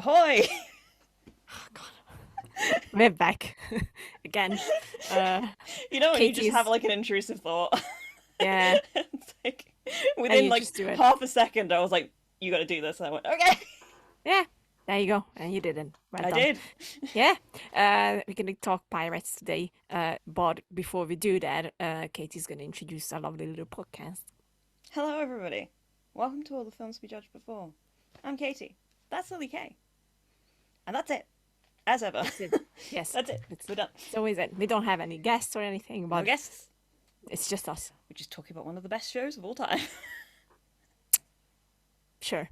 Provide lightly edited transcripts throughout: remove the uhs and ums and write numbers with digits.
Ahoy! Oh, God. We're back again. Uh, You know when you just have Katie's, like an intrusive thought? yeah, It's like and within you like just do it. half a second, I was like, "You got to do this." And I went, "Okay." Yeah, there you go. And you didn't. Well I done. did. Yeah, we're gonna talk pirates today. But before we do that, Katie's gonna introduce a lovely little podcast. Hello, everybody. Welcome to all the films we judged before. I'm Katie. That's Lily K. And that's it. As ever. That's it. Yes, That's it. it's We're done. so is it. We don't have any guests or anything, No but guests. it's just us. We're just talking about one of the best shows of all time. Sure.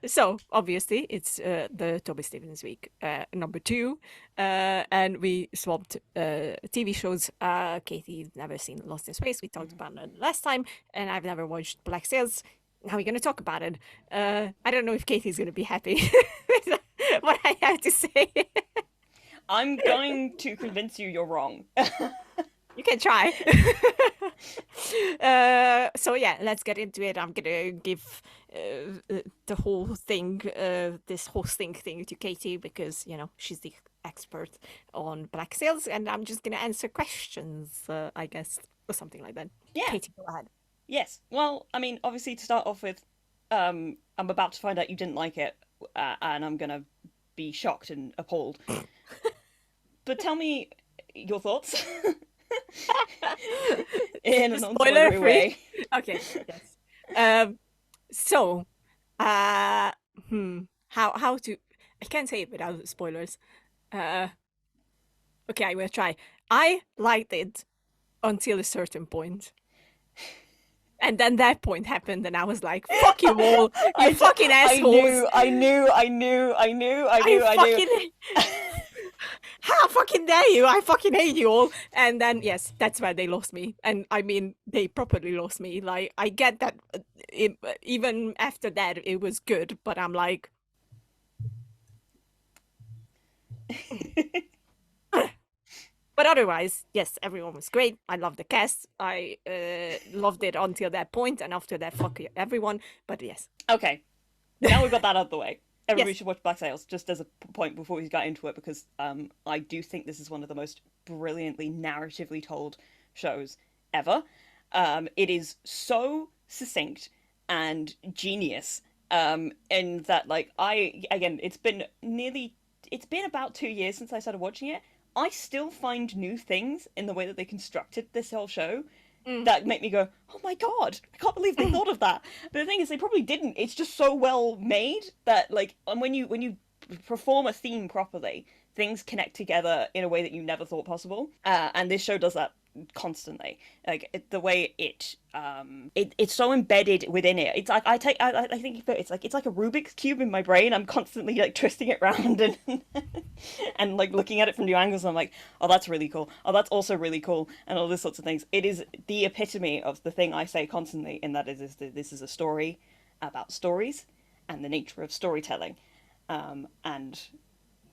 So obviously it's the Toby Stephens week, number two, and we swapped TV shows. Katie's never seen Lost in Space. We talked about it last time, and I've never watched Black Sails. Now we're gonna talk about it. I don't know if Katie's gonna be happy with what I have to say. I'm going to convince you you're wrong. You can try. So yeah, let's get into it. I'm gonna give the whole thing, this hosting thing to Katie because, you know, she's the expert on Black Sails, and I'm just gonna answer questions, I guess, or something like that. Yeah. Katie, go ahead. Yes. Well, I mean, obviously, to start off with, I'm about to find out you didn't like it, and I'm gonna be shocked and appalled. But tell me your thoughts in a Spoiler non-spoilery free. way. Okay, yes. So, uh, how to? I can't say it without spoilers. Uh, okay, I will try. I liked it until a certain point. And then that point happened, and I was like, "Fuck you all, you fucking assholes! I knew. I fucking, how fucking dare you! I fucking hate you all!" And then yes, that's where they lost me, and I mean, they properly lost me. Like, I get that, even after that, it was good, but I'm like, but otherwise, yes, everyone was great. I loved the cast. I loved it until that point, and after that, fuck everyone. But yes, Okay, now we've got that out of the way. Everybody yes, should watch Black Sails, just as a point before we get into it, because I do think this is one of the most brilliantly narratively told shows ever. It is so succinct and genius. In that, like, it's been about 2 years since I started watching it. I still find new things in the way that they constructed this whole show mm, that make me go, "Oh my god, I can't believe they thought of that." But the thing is, they probably didn't. It's just so well made that, like, and when you perform a theme properly, things connect together in a way that you never thought possible. And this show does that constantly. Like the way it's so embedded within it. It's like I think it's like a Rubik's cube in my brain. I'm constantly like twisting it around and and like looking at it from new angles. And I'm like, oh, that's really cool. Oh, that's also really cool, and all these sorts of things. It is the epitome of the thing I say constantly, in that this is a story about stories and the nature of storytelling, and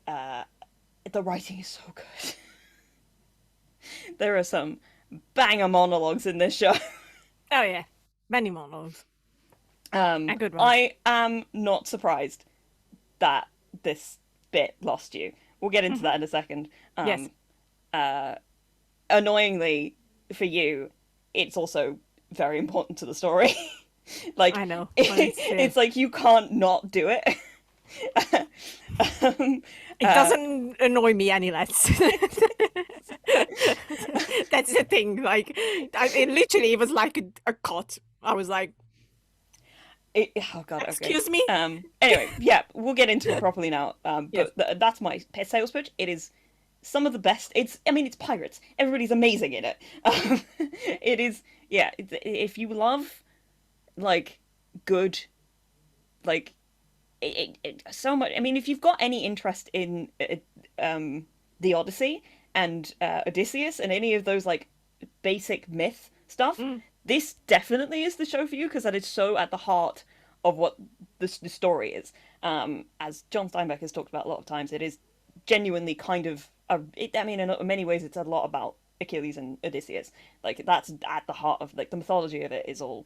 the writing is so good. There are some banger monologues in this show. oh yeah, many monologues and good ones. I am not surprised that this bit lost you. We'll get into Mhm. that in a second. Yes, Annoyingly for you, it's also very important to the story. Like I know, but it's like you can't not do it. um, it doesn't annoy me any less. That's the thing. Like, it literally was like a cut. I was like, oh god, okay. "Excuse me." Anyway, yeah, we'll get into it properly now. Yes. But that's my sales pitch. It is some of the best. I mean, it's pirates. Everybody's amazing in it. It is, yeah. If you love like good, like so much. I mean, if you've got any interest in the Odyssey and Odysseus and any of those like basic myth stuff, Mm, this definitely is the show for you, because that is so at the heart of what the story is. As John Steinbeck has talked about a lot of times, it is genuinely kind of I mean, in many ways, it's a lot about Achilles and Odysseus. Like that's at the heart of like the mythology of it is all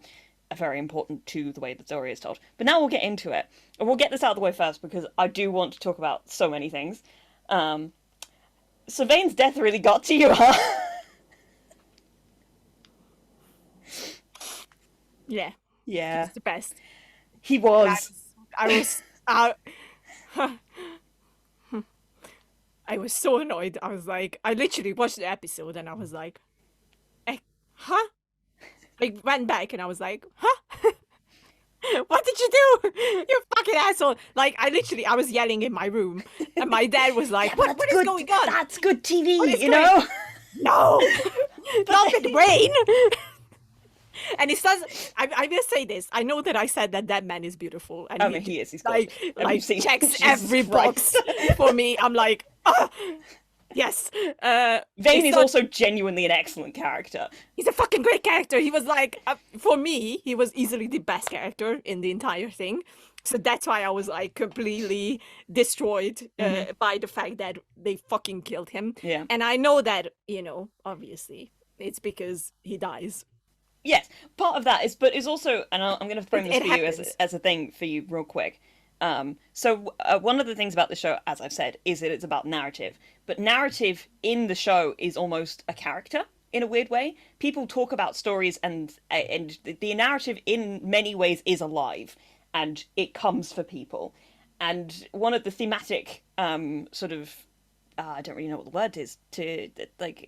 very important to the way the story is told. But now we'll get into it. And we'll get this out of the way first because I do want to talk about so many things. So Vane's death really got to you, huh? Yeah. Yeah. It's the best. He was. I was so annoyed. I was like, I literally watched the episode and I was like, huh? I went back and I was like, huh? What did you do? You fucking asshole. Like, I was yelling in my room and my dad was like, what is going on? That's good TV, you going know? No! Not with rain! And it says, I will say this. I know that I said that man is beautiful. And I mean, he is. He's gorgeous. like checks every box for me. I'm like, yes. Vane is also genuinely an excellent character. He's a fucking great character. He was like, for me, he was easily the best character in the entire thing. So that's why I was like completely destroyed by the fact that they fucking killed him. Yeah. And I know that, obviously, it's because he dies. Yes, part of that is, but it's also, and I'm going to frame this for you as a thing for you real quick. So one of the things about the show, as I've said, is that it's about narrative. But narrative in the show is almost a character in a weird way. People talk about stories, and the narrative in many ways is alive, and it comes for people. And one of the thematic sort of I don't really know what the word is to like.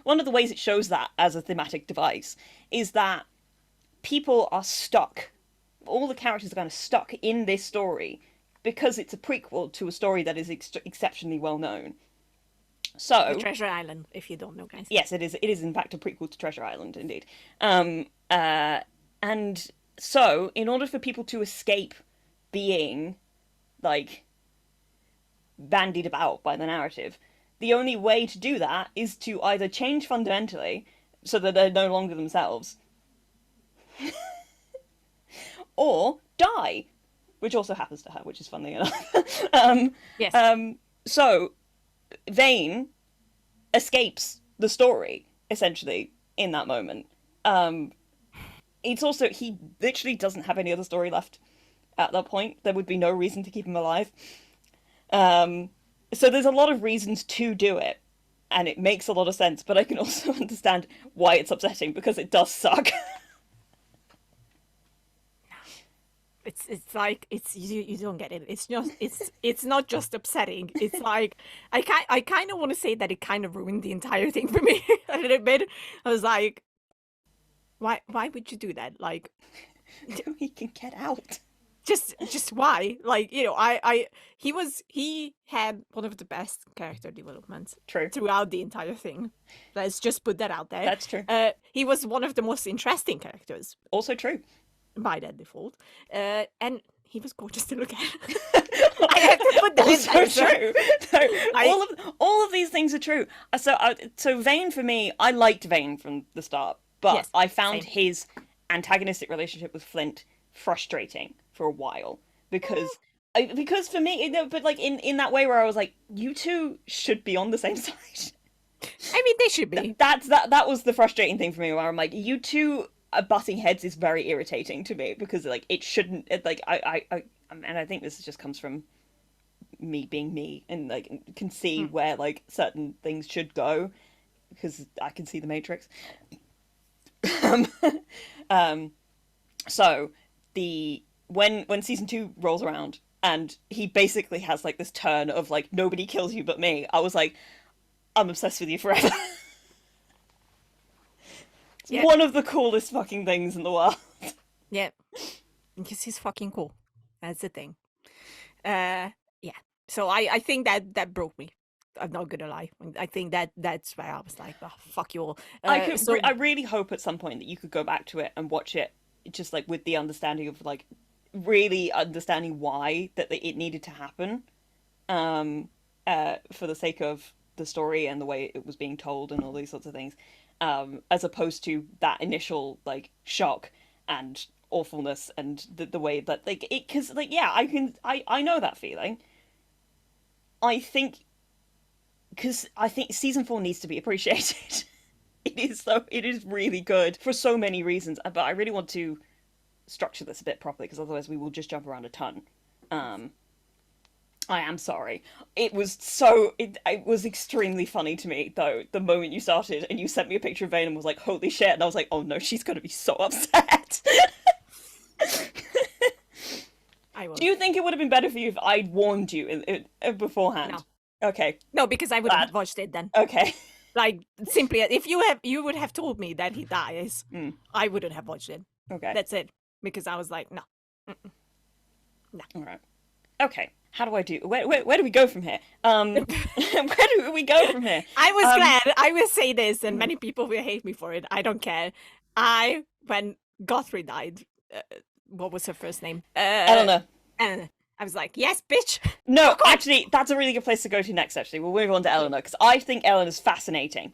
One of the ways it shows that as a thematic device is that people are stuck. All the characters are kind of stuck in this story because it's a prequel to a story that is exceptionally well known. So the Treasure Island, if you don't know, guys. Yes, it is. It is in fact a prequel to Treasure Island, indeed. And so, in order for people to escape being like bandied about by the narrative, the only way to do that is to either change fundamentally so that they're no longer themselves, or die, which also happens to her, which is funny enough. Yes. So Vane escapes the story essentially in that moment. It's also, he literally doesn't have any other story left at that point. There would be no reason to keep him alive. So there's a lot of reasons to do it, and it makes a lot of sense, but I can also understand why it's upsetting, because it does suck. It's like you don't get it. It's not just upsetting. It's like I kind of want to say that it kind of ruined the entire thing for me a little bit. I was like, why would you do that? Like, He can get out. Just why? Like, he had one of the best character developments throughout the entire thing. Let's just put that out there. That's true. He was one of the most interesting characters. Also true. By that default. And he was gorgeous to look at. I have to put that also true. So, all of these things are true. So Vane, for me, I liked Vane from the start, but yes, I found his antagonistic relationship with Flint frustrating for a while, because for me, but like in that way where I was like, you two should be on the same side. I mean, they should be. That was the frustrating thing for me, where I'm like, you two butting heads is very irritating to me, because like it shouldn't, like and I think this just comes from me being me, and like can see where like certain things should go, because I can see the Matrix. So when season 2 rolls around and he basically has like this turn of like, nobody kills you but me, I was like, I'm obsessed with you forever. It's one of the coolest fucking things in the world. Yeah, because he's fucking cool. That's the thing. So I think that broke me. I'm not gonna lie. I think that's where I was like, oh, fuck you all. I really hope at some point that you could go back to it and watch it just like with the understanding of like really understanding why that it needed to happen, for the sake of the story and the way it was being told and all these sorts of things, as opposed to that initial like shock and awfulness and the way that like it, because like I know that feeling. I think season 4 needs to be appreciated. It is really good for so many reasons, but I really want to structure this a bit properly because otherwise we will just jump around a ton. I am sorry. It was extremely funny to me though the moment you started and you sent me a picture of Vane and was like, "Holy shit!" and I was like, "Oh no, she's gonna be so upset." I will. Do you think it would have been better for you if I'd warned you beforehand? No. Okay. No, because I wouldn't have watched it then. Okay. Like, simply, if you would have told me that he dies, I wouldn't have watched it. Okay. That's it. Because I was like, no. No. All right. Okay. How do I do? Where do we go from here? Where do we go from here? I was glad. I will say this, and many people will hate me for it. I don't care. When Guthrie died, what was her first name? Eleanor. Eleanor. I was like, yes, bitch. No, actually, that's a really good place to go to next, actually. We'll move on to Eleanor, because I think Eleanor's fascinating.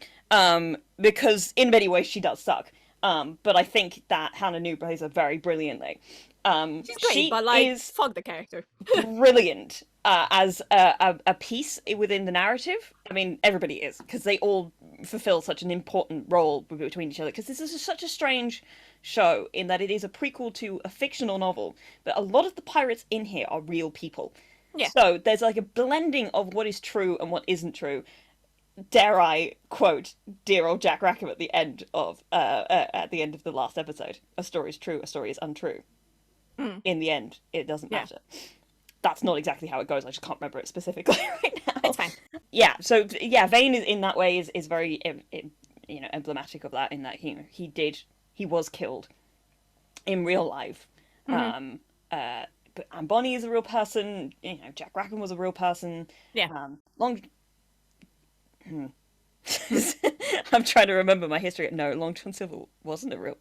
Because in many ways she does suck. But I think that Hannah New plays her very brilliantly. She's great, she but like, is fuck the character. brilliant as a piece within the narrative. I mean, everybody is, because they all fulfill such an important role between each other. Because this is such a strange show in that it is a prequel to a fictional novel, but a lot of the pirates in here are real people. Yeah. So there's like a blending of what is true and what isn't true. Dare I quote dear old Jack Rackham at the end of the last episode? A story is true, a story is untrue. In the end, it doesn't matter. That's not exactly how it goes. I just can't remember it specifically right now. It's fine. Yeah. So yeah, Vane is in that way is very emblematic of that. In that he was killed in real life. But Anne Bonny is a real person. Jack Rackham was a real person. Yeah. I'm trying to remember my history. No, Long John Silver wasn't a real.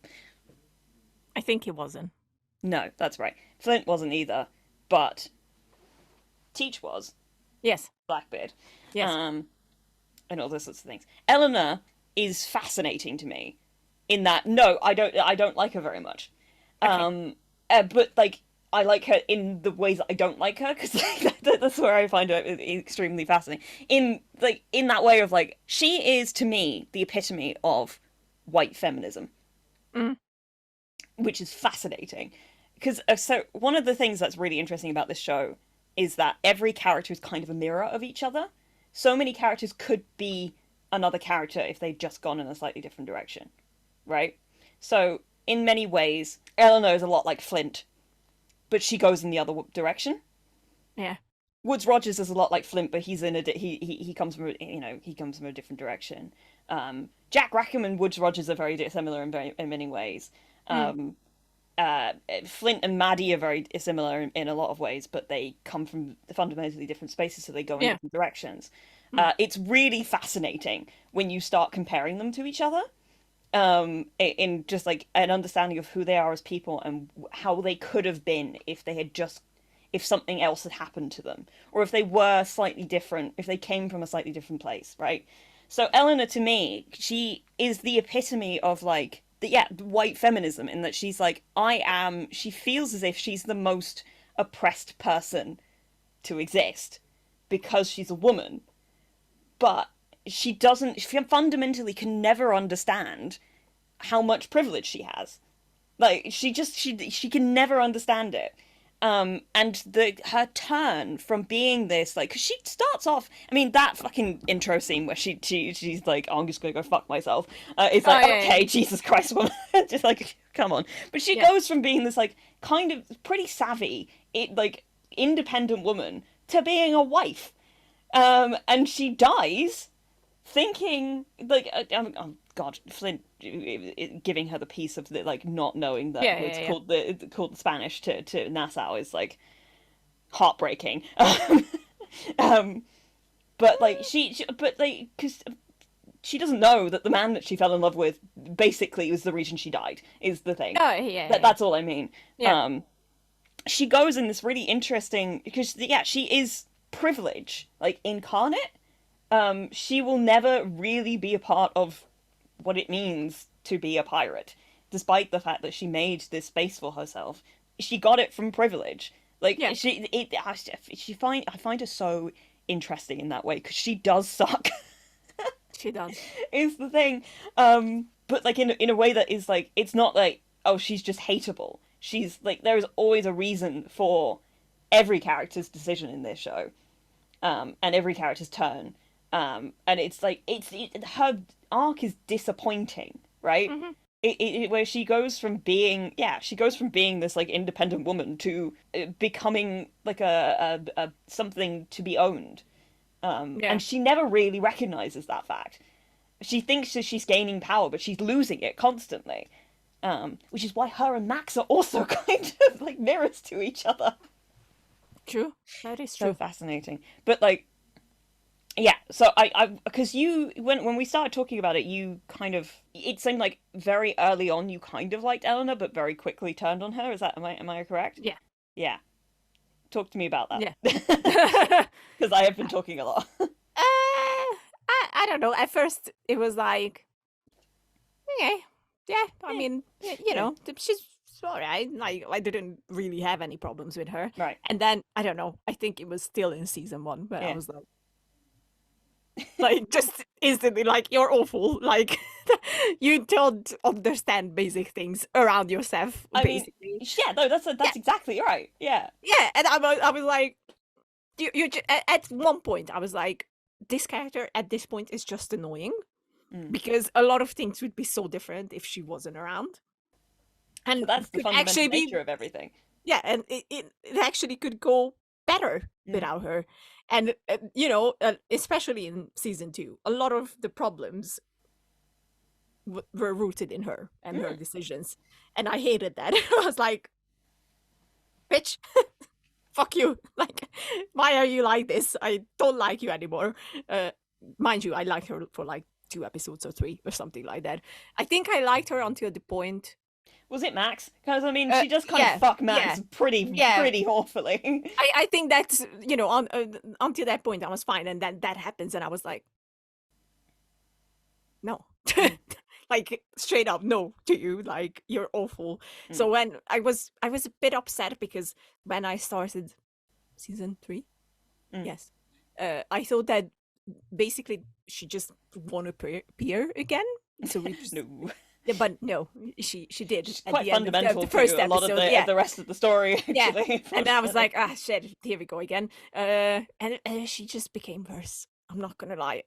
I think he wasn't. No, that's right. Flint wasn't either, but Teach was. Yes. Blackbeard. Yes. And all those sorts of things. Eleanor is fascinating to me in that I don't like her very much. Okay. But like I like her in the ways that I don't like her, because that's where I find her extremely fascinating. In that way of like, she is to me the epitome of white feminism, which is fascinating. Because so one of the things that's really interesting about this show is that every character is kind of a mirror of each other. So many characters could be another character if they'd just gone in a slightly different direction, right? So in many ways, Eleanor is a lot like Flint, but she goes in the other direction. Yeah. Woodes Rogers is a lot like Flint, but he's in he comes from he comes from a different direction. Jack Rackham and Woodes Rogers are very similar in many ways. Flint and Maddie are very similar in a lot of ways, but they come from fundamentally different spaces, so they go in different directions. It's really fascinating when you start comparing them to each other, in just like an understanding of who they are as people and how they could have been if something else had happened to them, or if they were slightly different, if they came from a slightly different place, right? So Eleanor, to me, she is the epitome of like white feminism, in that she's like, she feels as if she's the most oppressed person to exist because she's a woman, but she fundamentally can never understand how much privilege she has. Like, she can never understand it. And her turn from being this, like, because she starts off, I mean, that fucking intro scene where she's like, oh, I'm just gonna go fuck myself. It's like, okay, Jesus Christ, woman, just like, come on. But she goes from being this like kind of pretty savvy, independent woman to being a wife, and she dies thinking like, oh God, Flint giving her the piece of the like not knowing that it's called the Spanish to Nassau is like heartbreaking. But like because she doesn't know that the man that she fell in love with basically was the reason she died, is the thing. That's all I mean. She goes in this really interesting, because she is privilege, like, incarnate. She will never really be a part of what it means to be a pirate, despite the fact that she made this space for herself. She got it from privilege. Like, I find her so interesting in that way, because she does suck. She does. Is the thing. But like in a way that is like, it's not like, oh, she's just hateable. she's like, there is always a reason for every character's decision in this show, and every character's turn, and it's like her arc is disappointing, right? Hmm. Where she goes from being, she goes from being this like independent woman to becoming like a something to be owned, Yeah. and she never really recognizes that fact. She thinks that she's gaining power, but she's losing it constantly. Which is why her and Max are also kind of like mirrors to each other. True. That is So true. fascinating. But like, yeah. So because you, when we started talking about it, you kind of, it seemed like very early on you kind of liked Eleanor, but very quickly turned on her. Is that, am I correct? Yeah. Yeah. Talk to me about that. Yeah. Because I have been talking a lot. I don't know. At first, it was like, okay, yeah. I Yeah. mean, you Yeah. know, she's all right. Like, I didn't really have any problems with her. Right. And then I don't know. I think it was still in season 1 where I Yeah. was like, just instantly, like, you're awful. Like, you don't understand basic things around yourself. I mean, Basically, yeah. No, that's exactly right. Yeah. yeah. And I was like, at one point, I was like, this character at this point is just annoying. Mm. Because a lot of things would be so different if she wasn't around. And But that's the could fundamental actually be, nature of everything. yeah, and it actually could go better without her. And, you know, especially in season 2, a lot of the problems were rooted in her and her decisions. And I hated that. I was like, bitch, fuck you. Like, why are you like this? I don't like you anymore. Mind you, I liked her for like 2 episodes or 3 or something like that. I think I liked her until the point. Was it Max? Because I mean, she does kind yeah, of fuck Max yeah, pretty yeah. awfully. I think that's, you know, until that point I was fine, and then that happens, and I was like, no, like straight up no to you, like you're awful. So when I was a bit upset because when I started season 3, yes, I thought that basically she just won't appear again. So we just, No. yeah, but no, she did It's at quite the end of fundamental the first to a lot episode. of the rest of the story, actually. Yeah, and then I was like, ah, shit, here we go again. And she just became worse. I'm not gonna lie.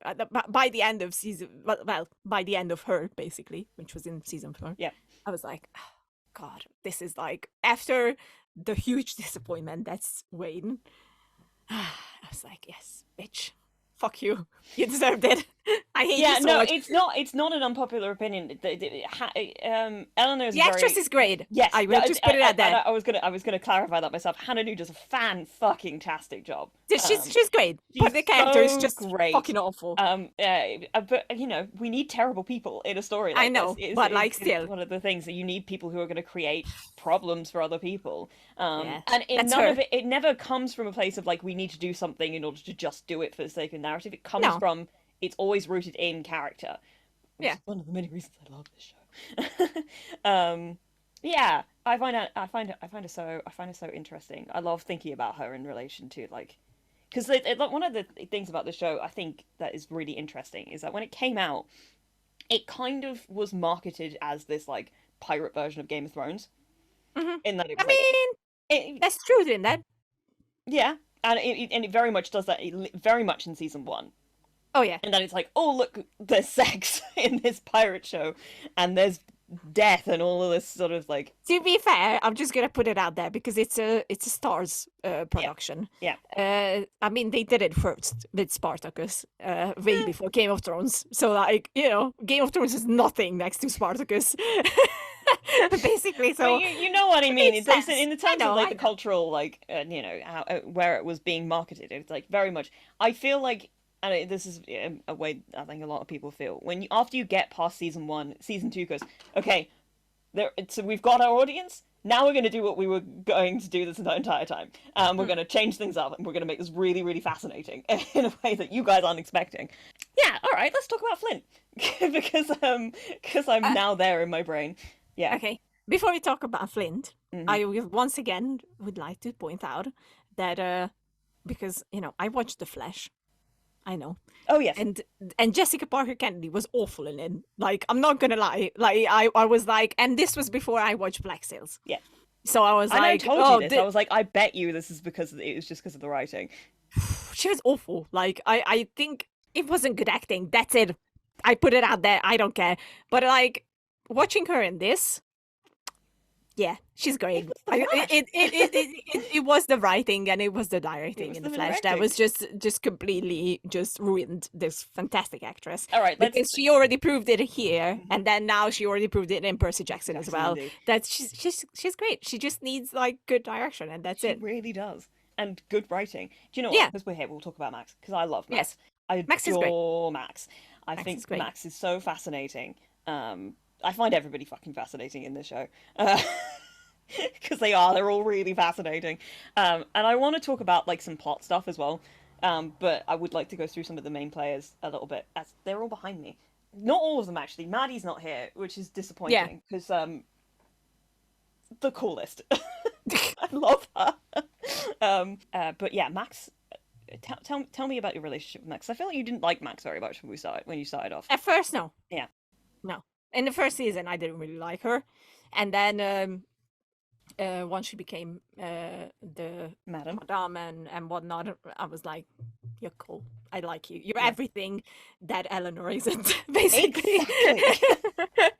By the end of season, well, by the end of her, basically, which was in season 4, Yeah. I was like, oh, God, this is like, after the huge disappointment that's Wayne, I was like, yes, bitch. Fuck you. You deserved it. I hate you so much. It's not an unpopular opinion. Eleanor's The actress is great. Yes, I will just put it out there. I was gonna clarify that myself. Hannah New does a fan-fucking-tastic job. She's great, but the she's character is so just great. fucking awful. But you know, we need terrible people in a story like I know, this. but like, still, it's one of the things that you need people who are going to create problems for other people. Yeah, and that's none her. of it never comes from a place of like we need to do something in order to just do it for the sake of narrative. It comes No. from, it's always rooted in character. Which Yeah. is one of the many reasons I love this show. Yeah, I find it so interesting. I love thinking about her in relation to like, because one of the things about the show I think that is really interesting is that when it came out, it kind of was marketed as this like pirate version of Game of Thrones. Mhm. In that it I was mean, that's truth in that. yeah, and it very much does that, very much in season 1. Oh yeah. And then it's like, oh look, there's sex in this pirate show, and there's death and all of this sort of like. To be fair, I'm just gonna put it out there because it's a Stars production. Yeah. I mean, they did it first with Spartacus, way before Game of Thrones. So like, you know, Game of Thrones is nothing next to Spartacus. Basically, so Well, you know what I mean. It's sense. in the terms I of like know. the cultural like you know how where it was being marketed. It's like very much. I feel like, and this is a way I think a lot of people feel when you, after you get past season 1, season 2 goes, okay, so we've got our audience. Now we're going to do what we were going to do this entire time. We're going to change things up, and we're going to make this really, really fascinating in a way that you guys aren't expecting. Yeah, all right, let's talk about Flint because I'm now there in my brain. Yeah. Okay. Before we talk about Flint, Mhm. I once again would like to point out that because you know I watched The Flash. I know. Oh yes. And Jessica Parker Kennedy was awful in it. Like, I'm not gonna lie. Like I was like, and this was before I watched Black Sails. Yeah. So I was I know I like, told you oh, this. I was like, I bet you this is because it was just because of the writing. she was awful. Like, I think it wasn't good acting. That's it. I put it out there. I don't care. But like watching her in this, yeah, she's It great. was the I, Flash. it was the writing and it was the It directing was in the the Flash that directing. was just completely just ruined this fantastic actress, All right, let's. because she already proved it here, Mhm. and then now she already proved it in Percy Jackson as Jackson, well. indeed. That she's great. She just needs like good direction, and that's She it. really does. And good writing. Do you know what? Yeah. Because we're here, we'll talk about Max. Because I love Yes. Max. I Max is great. adore Max. I Max think is great. Max is so fascinating. I find everybody fucking fascinating in this show. Because they're all really fascinating. And I want to talk about like some plot stuff as well. But I would like to go through some of the main players a little bit, as they're all behind me. Not all of them actually. Maddie's not here, which is Yeah. disappointing because the coolest. I love her. But yeah, Max. Tell me about your relationship with Max. I feel like you didn't like Max very much when you started off. At first, no. Yeah, No. In the first season, I didn't really like her, and then once she became the madam. madame and whatnot, I was like, "You're cool. I like you. You're Yeah, everything that Eleanor isn't, basically, exactly.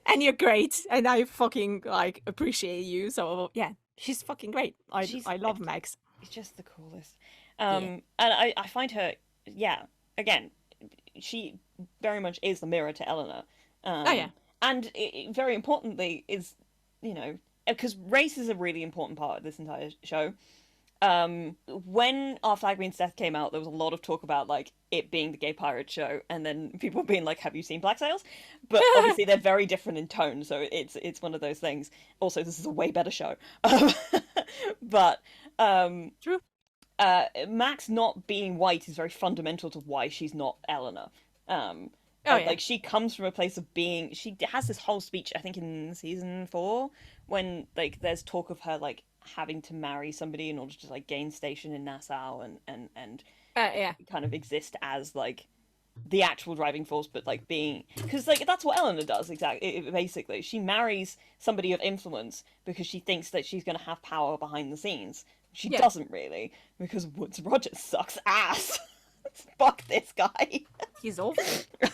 and you're great. And I fucking like appreciate you. So yeah, she's fucking great. She's I love Max. just the coolest. Yeah. And I find her, yeah, again, she very much is the mirror to Eleanor. Oh yeah. And very importantly is, you know, because race is a really important part of this entire show. When Our Flag Means Death came out, there was a lot of talk about like it being the gay pirate show, and then people being like, "Have you seen Black Sails?" But obviously they're very different in tone, so it's one of those things. Also, this is a way better show. But True. Max not being white is very fundamental to why she's not Eleanor. Oh yeah. Like she comes from a place of being. She has this whole speech, I think, in season 4, when like there's talk of her like having to marry somebody in order to like gain station in Nassau and Yeah. kind of exist as like the actual driving force, but like being because like that's what Eleanor does exactly. Basically, she marries somebody of influence because she thinks that she's going to have power behind the scenes. She Yeah. doesn't really because Woods Rogers sucks ass. Fuck this guy. He's awful.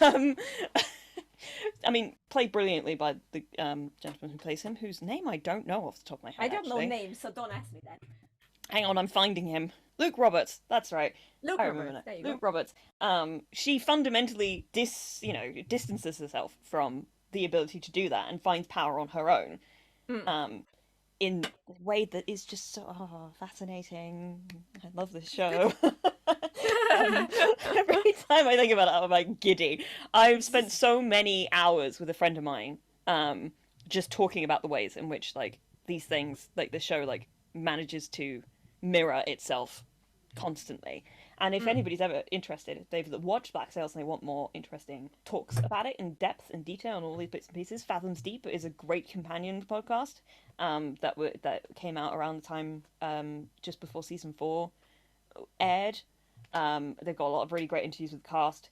um, I mean, played brilliantly by the gentleman who plays him, whose name I don't know off the top of my head. I don't know actually. names, so don't ask me that. Hang on, I'm finding him. Luke Roberts. That's right. Luke I remember Roberts. now. There you Luke go. Roberts. She fundamentally distances herself from the ability to do that and finds power on her own. Mm. In a way that is just so fascinating. I love this show. Every time I think about it, I'm like giddy. I've spent so many hours with a friend of mine, just talking about the ways in which like these things, like the show, like manages to mirror itself constantly. And if anybody's ever interested, if they've watched Black Sails and they want more interesting talks about it in depth and detail and all these bits and pieces, Fathoms Deep is a great companion podcast that came out around the time just before season 4 aired. They've got a lot of really great interviews with the cast.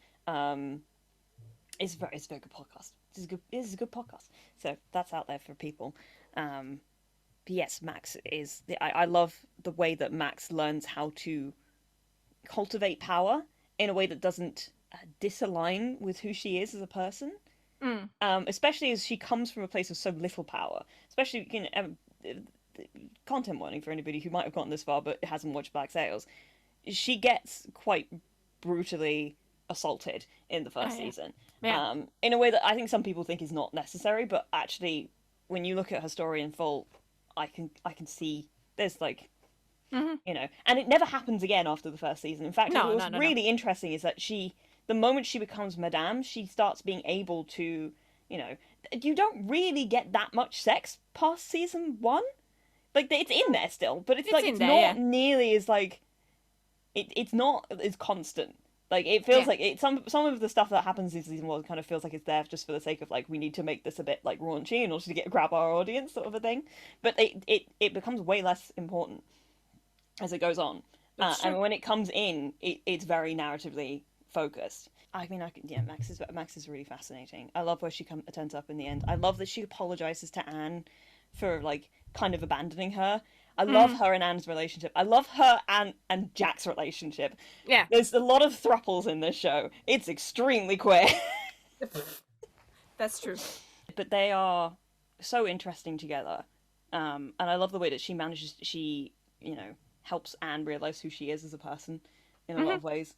It's a very good podcast. This is a good podcast. So that's out there for people. But yes, Max is. I love the way that Max learns how to cultivate power in a way that doesn't disalign with who she is as a person. Mm. Especially as she comes from a place of so little power. Especially, content warning for anybody who might have gotten this far but hasn't watched Black Sails. She gets quite brutally assaulted in the first season. Yeah. In a way that I think some people think is not necessary, but actually, when you look at her story in full, I can see there's like, and it never happens again after the first season. In fact, what's really interesting is that the moment she becomes Madame, she starts being able to, you don't really get that much sex past season 1. Like it's in there still, but it's not nearly as like, it's not as constant. Like it feels like some of the stuff that happens in season 1 kind of feels like it's there just for the sake of like we need to make this a bit like raunchy in order to grab our audience sort of a thing. But it becomes way less important as it goes on. And when it comes in, it's very narratively focused. I mean, Max is really fascinating. I love where she turns up in the end. I love that she apologizes to Anne for like kind of abandoning her. I love her and Anne's relationship. I love her and Jack's relationship. Yeah. There's a lot of thruples in this show. It's extremely queer. That's true. But they are so interesting together. And I love the way that she, helps Anne realize who she is as a person in a lot of ways.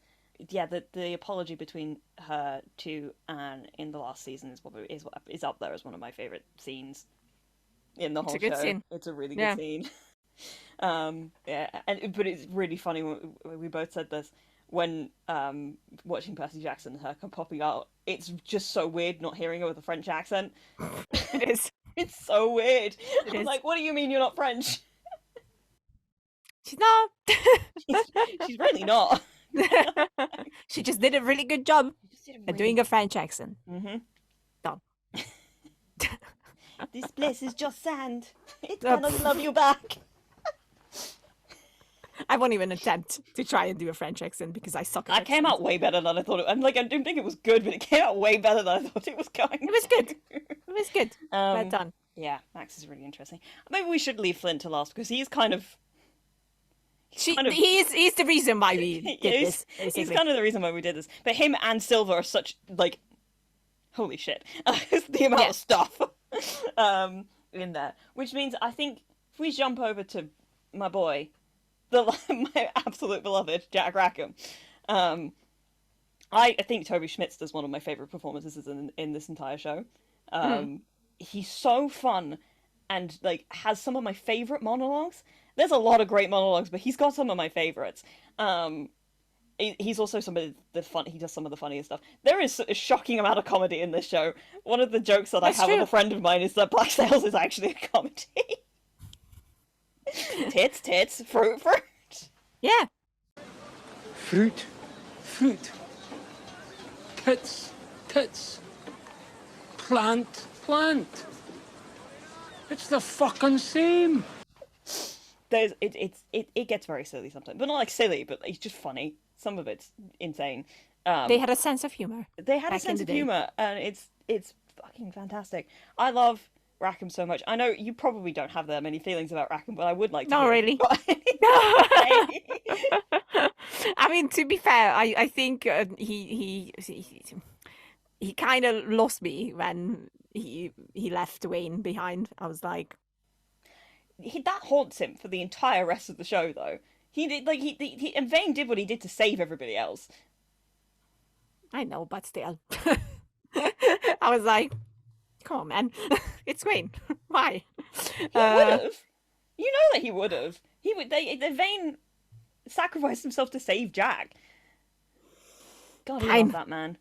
Yeah, the apology between her to Anne in the last season is up there as one of my favorite scenes in the whole It's a good show. scene. It's a really good scene. But it's really funny when we both said this when watching Percy Jackson and her come popping out. It's just so weird not hearing her with a French accent. It is. It's so weird. I'm is. like, what do you mean you're not French? She's not. She's really not. She just did a really good job at doing a French accent. Done. This place is just sand. It cannot love you back. I won't even attempt to try and do a French accent because I suck at That came out way better than I thought it would. I didn't think it was good, but it came out way better than I thought it was going. It was good. It was good. Well done. Yeah, Max is really interesting. Maybe we should leave Flint to last because he's kind of... He's the reason why we did this. Basically. He's kind of the reason why we did this. But him and Silver are such, like... Holy shit. The amount of stuff in there. Which means, I think, if we jump over to my boy... my absolute beloved Jack Rackham. I think Toby Schmitz does one of my favorite performances in this entire show. He's so fun and like has some of my favorite monologues. There's a lot of great monologues, but he's got some of my favorites. He's also some of the fun. He does some of the funniest stuff. There is a shocking amount of comedy in this show. One of the jokes that I have with a friend of mine is that Black Sails is actually a comedy. Tits, fruit. Yeah. Fruit. Tits. Plant. It's the fucking same. It gets very silly sometimes, but not like silly, but it's just funny. Some of it's insane. They had a sense of humor. They had a sense of humor, and it's fucking fantastic. I love Rackham so much. I know you probably don't have that many feelings about Rackham, but I would like to. Not really. I mean, to be fair, I think he kind of lost me when he left Wayne behind. I was like, that haunts him for the entire rest of the show, though. He did and Vane did what he did to save everybody else. I know, but still, I was like, come on, man, it's Wayne. Why? He would have. You know that he would have. He would. The Vane sacrificed himself to save Jack. God, I love that man.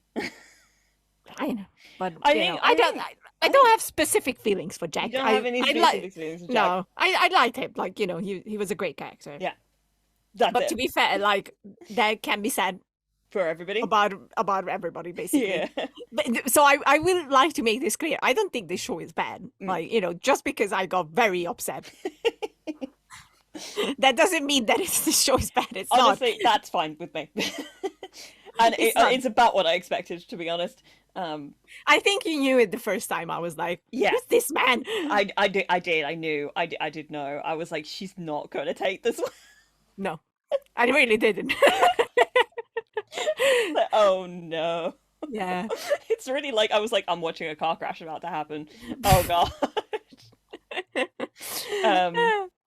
I know, but I don't have specific feelings for Jack. You don't have any specific feelings for Jack. No, I liked him. Like, he was a great character. Yeah, to be fair, like, that can be said for everybody about everybody, basically. Yeah. But, so I will like to make this clear. I don't think this show is bad. Like, just because I got very upset. That doesn't mean that this show is bad. It's honestly, not. That's fine with me. And it's about what I expected, to be honest. I think you knew it the first time. I was like, yeah, who's this man? I did. I knew. I did know. I was like, she's not going to take this one. No, I really didn't. Like, oh no. Yeah. It's really like, I was like, I'm watching a car crash about to happen. Oh god.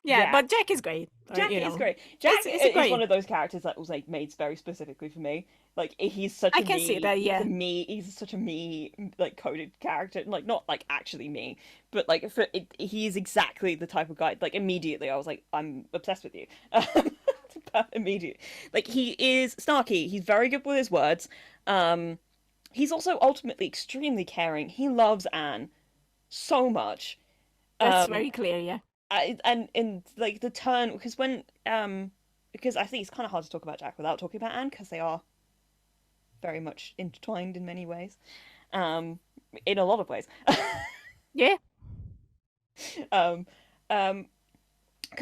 Yeah, but Jack is great. Jack is great. Jack is one of those characters that was like made very specifically for me. Like, he's such a I can see that, yeah. He's such a me, like, coded character. Like, not like actually me, but like he's exactly the type of guy. Like, immediately I was like, I'm obsessed with you. Immediately. Like, he is snarky. He's very good with his words. He's also ultimately extremely caring. He loves Anne so much. That's very clear, yeah. And like the turn, because I think it's kind of hard to talk about Jack without talking about Anne, because they are very much intertwined in many ways, in a lot of ways. Yeah. Because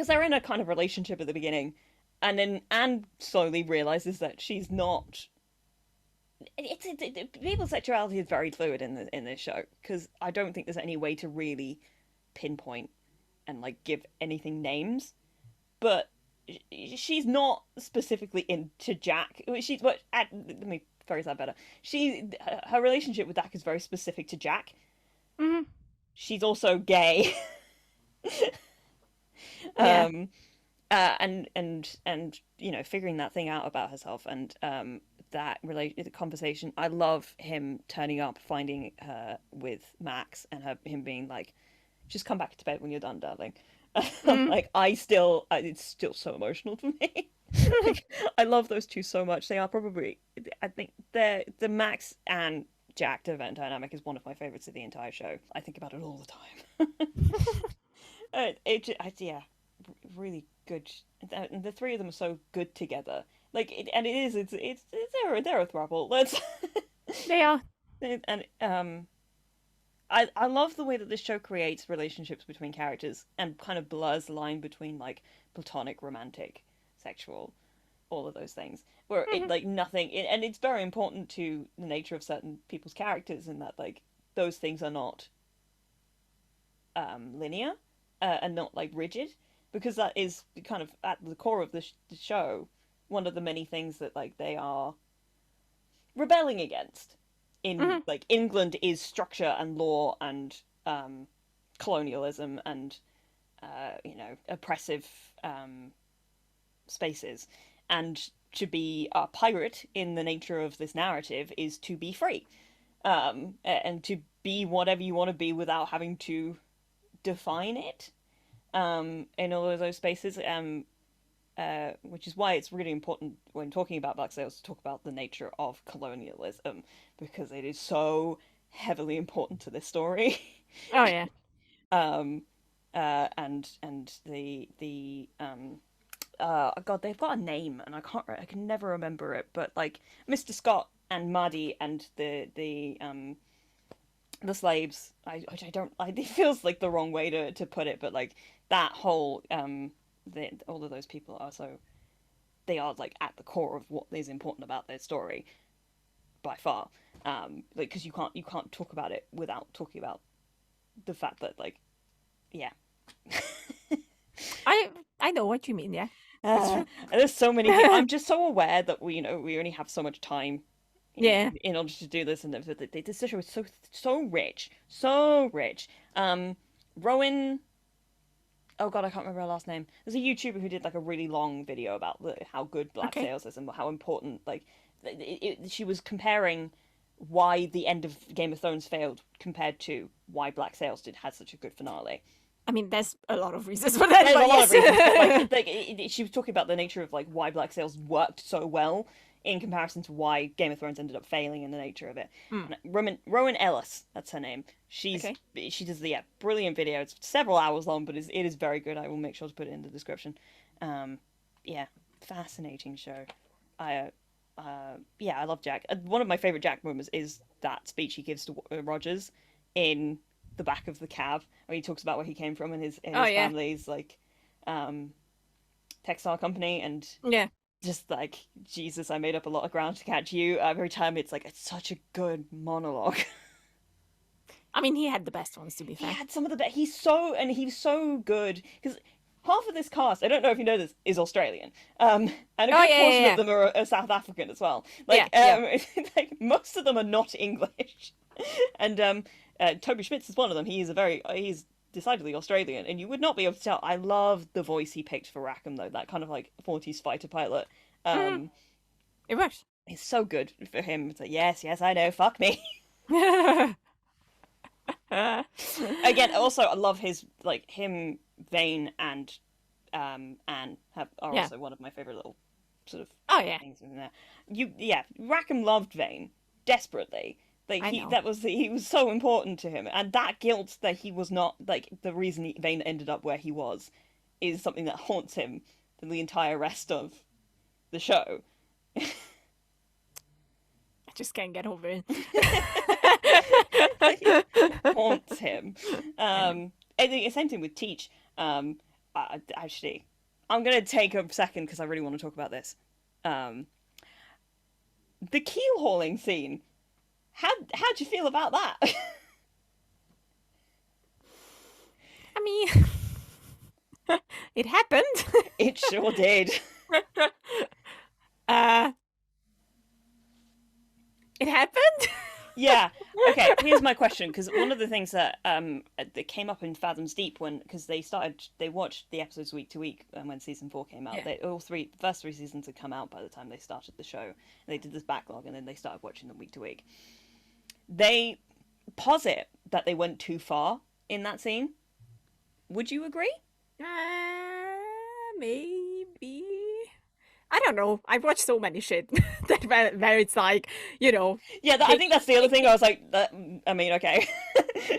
they're in a kind of relationship at the beginning, and then Anne slowly realizes that she's not. People's sexuality is very fluid in this show, because I don't think there's any way to really pinpoint and like give anything names, but she's not specifically into Jack. She's what? Let me phrase that better. Her relationship with Jack is very specific to Jack. Mm-hmm. She's also gay. Yeah. And you know, figuring that thing out about herself, and the conversation. I love him turning up, finding her with Max, and him being like, "Just come back to bed when you're done, darling." Like it's still so emotional to me. Like, I love those two so much. They are probably, I think, the Max and Jack dynamic is one of my favorites of the entire show. I think about it all the time. Yeah, really good. And the three of them are so good together. Like, they're a throuple. Let's. They are. And I love the way that this show creates relationships between characters and kind of blurs the line between like platonic, romantic, sexual, all of those things. Where it like nothing, and it's very important to the nature of certain people's characters in that like those things are not linear and not like rigid, because that is kind of at the core of the show. One of the many things that like they are rebelling against. In like England is structure and law and colonialism and you know, oppressive spaces, and to be a pirate in the nature of this narrative is to be free, and to be whatever you want to be without having to define it in all of those spaces. Which is why it's really important when talking about black sails to talk about the nature of colonialism, because it is so heavily important to this story. Oh yeah. And the God, they've got a name and I can never remember it, but like Mr. Scott and Maddie and the slaves. It feels like the wrong way to put it, but like that whole all of those people are they are like at the core of what is important about their story by far, like because you can't talk about it without talking about the fact that like I know what you mean. Yeah. There's so many people. I'm just so aware that we only have so much time in order to do this, and this show is so rich, Rowan. Oh God, I can't remember her last name. There's a YouTuber who did like a really long video about how good Black Sails is and how important. Like, she was comparing why the end of Game of Thrones failed compared to why Black Sails had such a good finale. I mean, there's a lot of reasons for that. There's but a lot of reasons. But, yes. she was talking about the nature of like why Black Sails worked so well in comparison to why Game of Thrones ended up failing in the nature of it. Rowan Ellis, that's her name. She does the brilliant video. It's several hours long, but it is very good. I will make sure to put it in the description. Fascinating show. I love Jack. One of my favorite Jack moments is that speech he gives to Rogers in the back of the cab, where he talks about where he came from and his family's like textile company, and just like, Jesus, I made up a lot of ground to catch you. Every time it's such a good monologue. I mean, he had the best ones, to be fair. He had some of the best. He's so good, because half of this cast, I don't know if you know this, is Australian. And a good portion of them are South African as well. Like, like most of them are not English. And Toby Schmitz is one of them. He's decidedly Australian, and you would not be able to tell. I love the voice he picked for Rackham, though. That kind of like 40s fighter pilot. It works. It's so good for him. It's like, yes, I know, fuck me. Again, also, I love his, like, him, Vane, and Anne are also one of my favourite little sort of things in there. Rackham loved Vane desperately. Like, he was so important to him, and that guilt that he was not, like, the reason Vane ended up where he was is something that haunts him for the entire rest of the show. I just can't get over it. Haunts him. I think the same thing with Teach. Actually, I'm going to take a second because I really want to talk about this. The keel hauling scene. How'd you feel about that? I mean, It happened. It sure did. uh, it happened. Yeah. Okay. Here's my question, because one of the things that came up in Fathoms Deep because they watched the episodes week to week, and when season 4 came out, Yeah. the first 3 seasons had come out by the time they started the show. And they did this backlog, and then they started watching them week to week. They posit that they went too far in that scene. Would you agree? Maybe. I don't know. I've watched so many shit that where it's like, Yeah, I think that's the other thing. I was like, I mean, okay.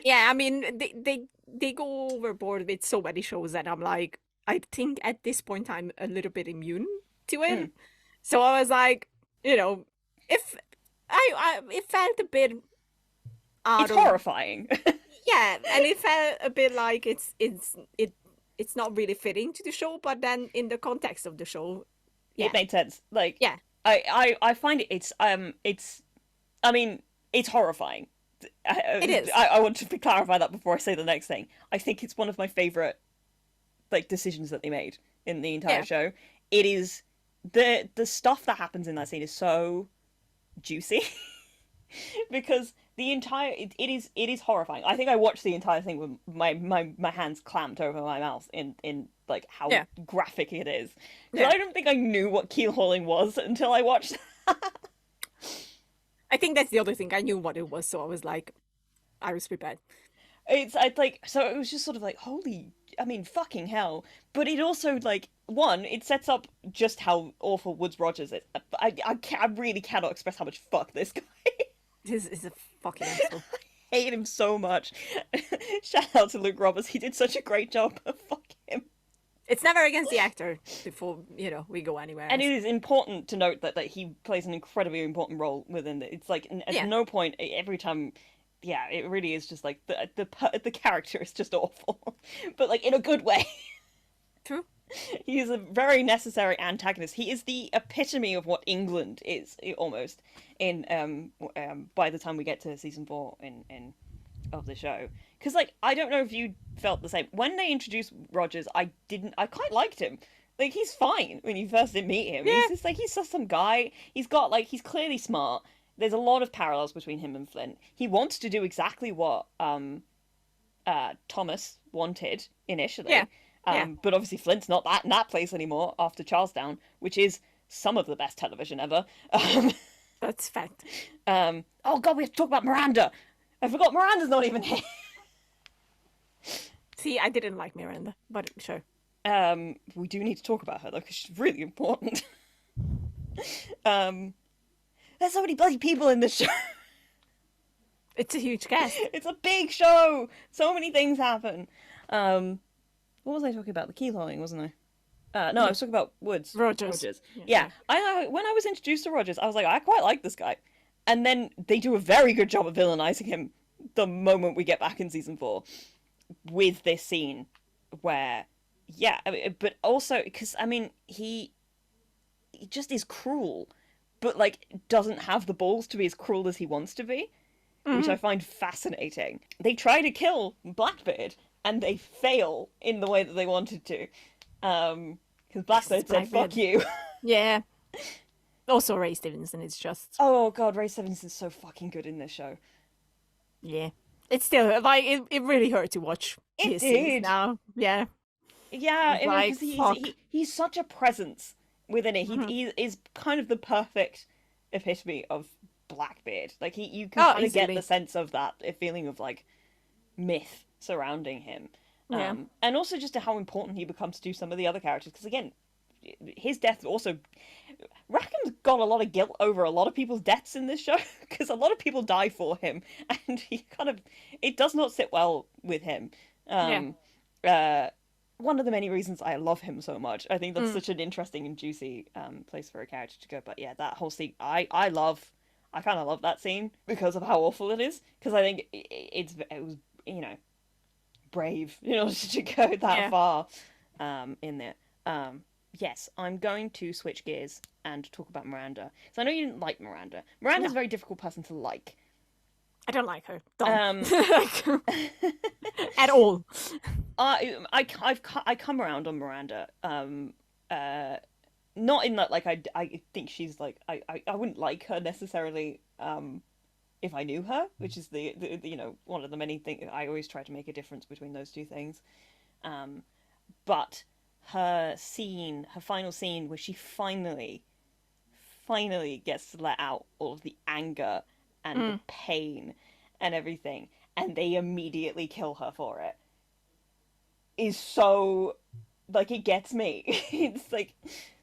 yeah. I mean, they go overboard with so many shows that I'm like, I think at this point I'm a little bit immune to it. So I was like, if it felt a bit out It's of horrifying. yeah, and it felt a bit like it's not really fitting to the show, but then in the context of the show, yeah, It made sense. Like, yeah, I find it's I mean, it's horrifying. it is. I want to clarify that before I say the next thing. I think it's one of my favorite decisions that they made in the entire show. It is the stuff that happens in that scene is so juicy because the entire it is horrifying. I think I watched the entire thing with my hands clamped over my mouth in like how graphic it is. Because I don't think I knew what keel hauling was until I watched that. I think that's the other thing. I knew what it was, so I was like, I was prepared. It's like, so it was just sort of like, holy, I mean, fucking hell. But it also, like, one, it sets up just how awful Woodes Rogers is. I really cannot express how much fuck this guy This is a fucking asshole. I hate him so much. Shout out to Luke Roberts. He did such a great job. Fuck him. It's never against the actor before, we go anywhere And else. it is important to note that he plays an incredibly important role within it. It's like, at no point, every time, yeah, it really is just like, the character is just awful. But, like, in a good way. True. He is a very necessary antagonist. He is the epitome of what England is, almost, in by the time we get to season 4 in of the show. Because, like, I don't know if you felt the same. When they introduced Rogers, I quite liked him. Like, he's fine when you first meet him. Yeah. He's just some guy. He's clearly smart. There's a lot of parallels between him and Flint. He wants to do exactly what Thomas wanted initially. Yeah. But obviously Flint's not in that place anymore after Charlestown, which is some of the best television ever. That's fact. Oh god, we have to talk about Miranda. I forgot Miranda's not even here. See, I didn't like Miranda, but sure. We do need to talk about her though, because she's really important. There's so many bloody people in this show. It's a huge cast. It's a big show. So many things happen. What was I talking about? The keel hauling, wasn't I? No, I was talking about Woodes. Rogers. Yeah. When I was introduced to Rogers, I was like, I quite like this guy. And then they do a very good job of villainizing him the moment we get back in season 4 with this scene where, yeah, but also, because, I mean, he just is cruel, but, like, doesn't have the balls to be as cruel as he wants to be, which I find fascinating. They try to kill Blackbeard, and they fail in the way that they wanted to. Because Blackbeard said, fuck you. Yeah. Also Ray Stevenson, it's just... Oh god, Ray Stevenson's so fucking good in this show. Yeah. It's still, like, it really hurt to watch It his scenes did. now. Yeah. Yeah, Like, because he's such a presence within it. He is kind of the perfect epitome of Blackbeard. Like, you can kind of get the sense of that feeling of, like, myth surrounding him. Yeah. And also just how important he becomes to some of the other characters. Because, again, his death also... Rackham's got a lot of guilt over a lot of people's deaths in this show. Because a lot of people die for him. And he kind of... It does not sit well with him. One of the many reasons I love him so much. I think that's such an interesting and juicy place for a character to go. But yeah, that whole scene, I kind of love that scene because of how awful it is. Because I think it was, brave, to go that far in there. Yes, I'm going to switch gears and talk about Miranda. So I know you didn't like Miranda. Miranda's a very difficult person to like. I don't like her. Don't. Um, At all. I come around on Miranda. Not in that like I think she's like I wouldn't like her necessarily. If I knew her, which is the you know one of the many things I always try to make a difference between those two things. But her final scene, where she finally gets to let out all of the anger and the pain and everything, and they immediately kill her for it, is so like it gets me. It's like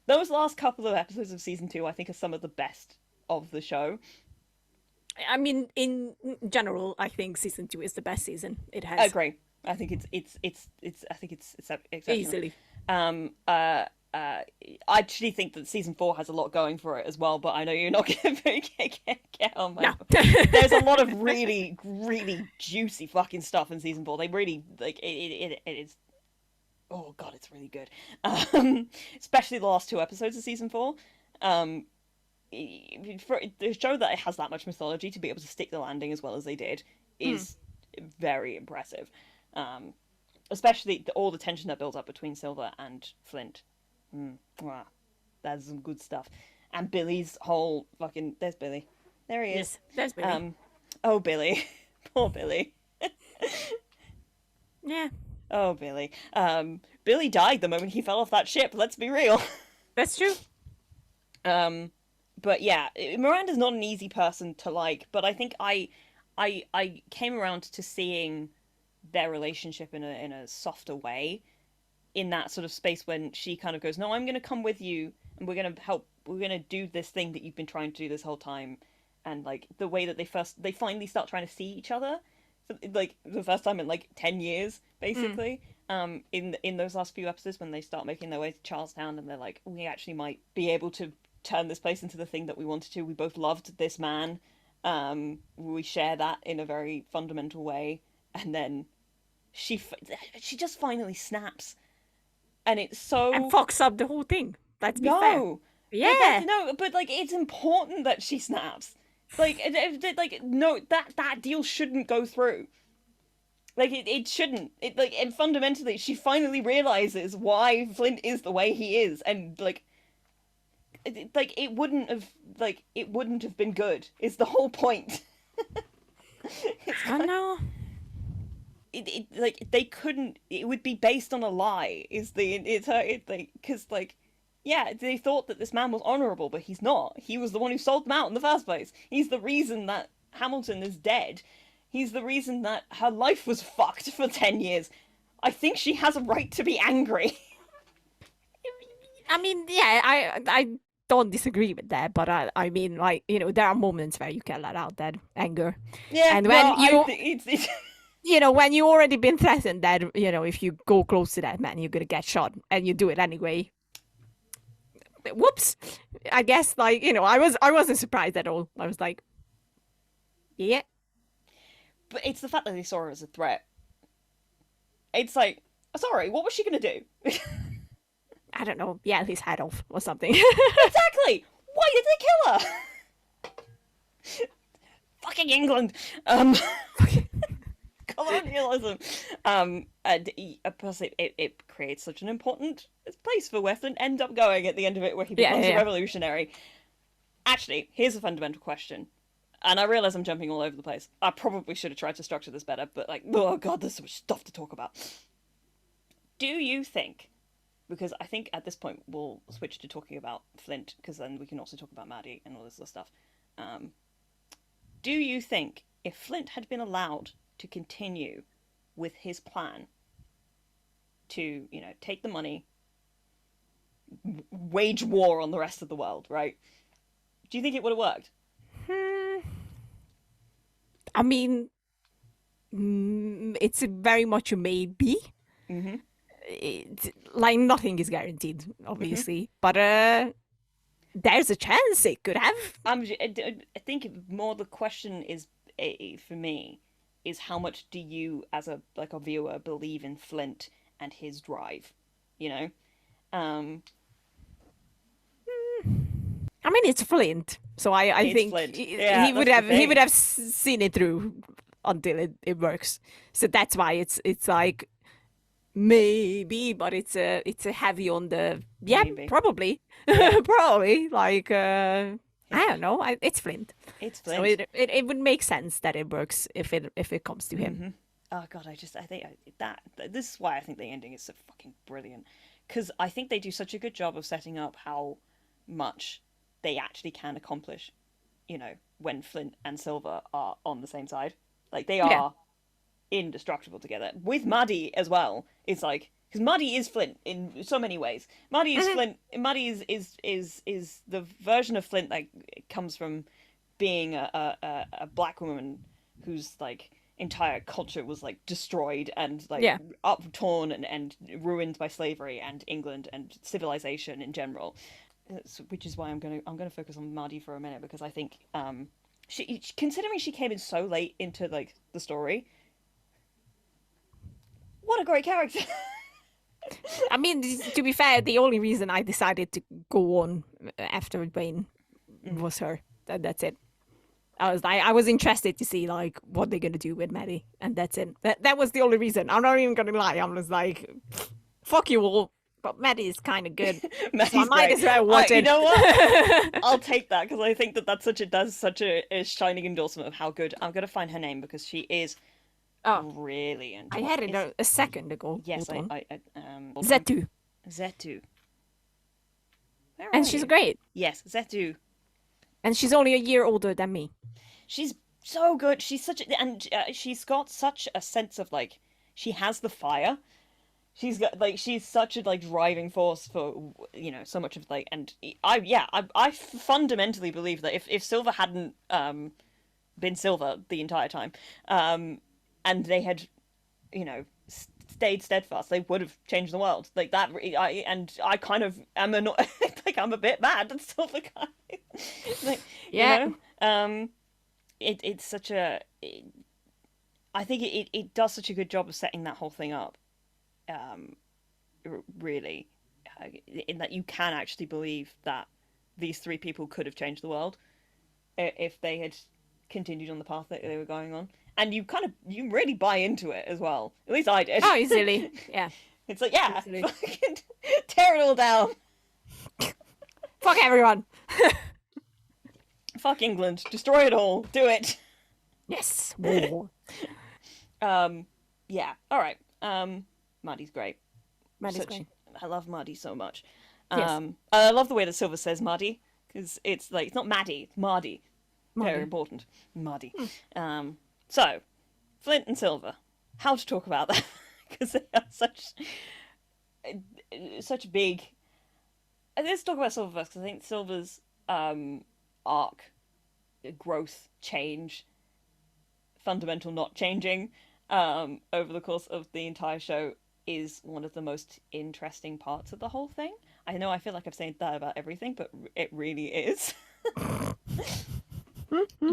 those last couple of episodes of season 2, I think, are some of the best of the show. I mean, in general, I think season 2 is the best season it has. I agree. I think it's I think it's exceptional. Easily. I actually think that season 4 has a lot going for it as well, but I know you're not going to get on my. No. There's a lot of really, really juicy fucking stuff in season 4. They really like it is. Oh god, it's really good. Especially the last 2 episodes of season 4. For the show that it has that much mythology, to be able to stick the landing as well as they did is very impressive. Especially all the tension that builds up between Silver and Flint. Wow. That's some good stuff. And Billy's whole fucking... There's Billy. There he is. Yes, there's Billy. Oh, Billy. Poor Billy. Yeah. Oh, Billy. Billy died the moment he fell off that ship, let's be real. That's true. But yeah, Miranda's not an easy person to like, but I think I came around to seeing their relationship in a softer way, in that sort of space when she kind of goes, no, I'm going to come with you and we're going to do this thing that you've been trying to do this whole time. And like the way that they finally start trying to see each other, like the first time in like 10 years, basically. In those last few episodes, when they start making their way to Charlestown and they're like, we actually might be able to turn this place into the thing that we wanted to. We both loved this man. We share that in a very fundamental way. And then she just finally snaps. And it's so... And fucks up the whole thing. Let's be fair. No! Yeah! But like, it's important that she snaps. Like, no, that deal shouldn't go through. Like, it shouldn't. And fundamentally, she finally realizes why Flint is the way he is. And, like, it wouldn't have been good, is the whole point. I know. They couldn't. It would be based on a lie. Because yeah, they thought that this man was honorable, but he's not. He was the one who sold them out in the first place. He's the reason that Hamilton is dead. He's the reason that her life was fucked for 10 years. I think she has a right to be angry. I mean, yeah, I don't disagree with that, but I mean, like, you know, there are moments where you can let out that anger. Yeah, and when it's you know, when you already been threatened that, you know, if you go close to that man, you're gonna get shot, and you do it anyway. Whoops. I guess, like, you know, I wasn't surprised at all. I was like, yeah. But it's the fact that they saw her as a threat. It's like, sorry, what was she gonna do? I don't know. Yeah, his head off or something. Exactly. Why did they kill her? Fucking England. Colonialism. And plus it creates such an important place for Westland end up going at the end of it, where he becomes a revolutionary. Actually, here's a fundamental question. And I realize I'm jumping all over the place. I probably should have tried to structure this better, but like, oh god, there's so much stuff to talk about. Do you think, because I think at this point we'll switch to talking about Flint, because then we can also talk about Maddie and all this other stuff. Do you think if Flint had been allowed to continue with his plan to, you know, take the money, wage war on the rest of the world, right? Do you think it would have worked? I mean, it's very much a maybe. Mm-hmm. Like, nothing is guaranteed, obviously, but there's a chance it could have. I think more the question is, for me, is how much do you, as a viewer, believe in Flint and his drive? You know, I I mean, it's Flint, so I It's think Flint. he Yeah, he would that's have the he would thing. have seen it through until it works. So that's why it's like maybe, but it's a heavy on the Maybe. probably Yeah. probably like I don't know. It's Flint, It's so Flint. it would make sense that it works if it comes to him. Mm-hmm. Oh god, I think that this is why I think the ending is so fucking brilliant, because I think they do such a good job of setting up how much they actually can accomplish. You know, when Flint and Silver are on the same side, like they Yeah. are indestructible together. With Muddy as well, it's like because Muddy is Flint in so many ways. Muddy is Mhm. Flint. Muddy is the version of Flint that comes from being a black woman whose like entire culture was like destroyed and like Yeah. uptorn and ruined by slavery and England and civilization in general. Which is why I'm gonna focus on Mardy for a minute because I think she considering she came in so late into like the story, what a great character. I mean, to be fair, the only reason I decided to go on after Wayne was her. That's it. I was interested to see like what they're gonna do with Maddie, and that's it. That was the only reason. I'm not even gonna lie. I'm just like, fuck you all. But Maddie is kind of good, so I Maddie's might great. as well watch You it. know what? I'll take that because I think that's such a shining endorsement of how good. I'm gonna find her name because she is Oh, really I enjoyable. had it a second ago. Yes, Hold on. Zetu. Zetu, Zetu. Where and are she's you? great, Yes, Zetu. and she's only a year older than me. She's so good. She's such a, and she's got such a sense of like she has the fire. She's got like she's such a like driving force for so much of like and I fundamentally believe that if Silver hadn't been Silver the entire time and they had stayed steadfast they would have changed the world like that. I kind of am like I'm a bit mad at Silver guy. Like, Yeah. It's such a I think it does such a good job of setting that whole thing up really in that you can actually believe that these three people could have changed the world if they had continued on the path that they were going on, and you really buy into it as well. At least I did. Oh, easily. Yeah. It's like Easily. fucking tear it all down. Fuck everyone. Fuck England, destroy it all, do it. Yes. War. Yeah, all right. Marty's great. Maddie's great. I love Marty so much. Yes. I love the way that Silver says Marty because it's like it's not Maddie, it's Marty. Very Marty. important, Marty. So Flint and Silver, how to talk about that because they are such big. Let's talk about Silver first because I think Silver's arc, growth, change, fundamental not changing over the course of the entire show is one of the most interesting parts of the whole thing. I know I feel like I've said that about everything, but it really is.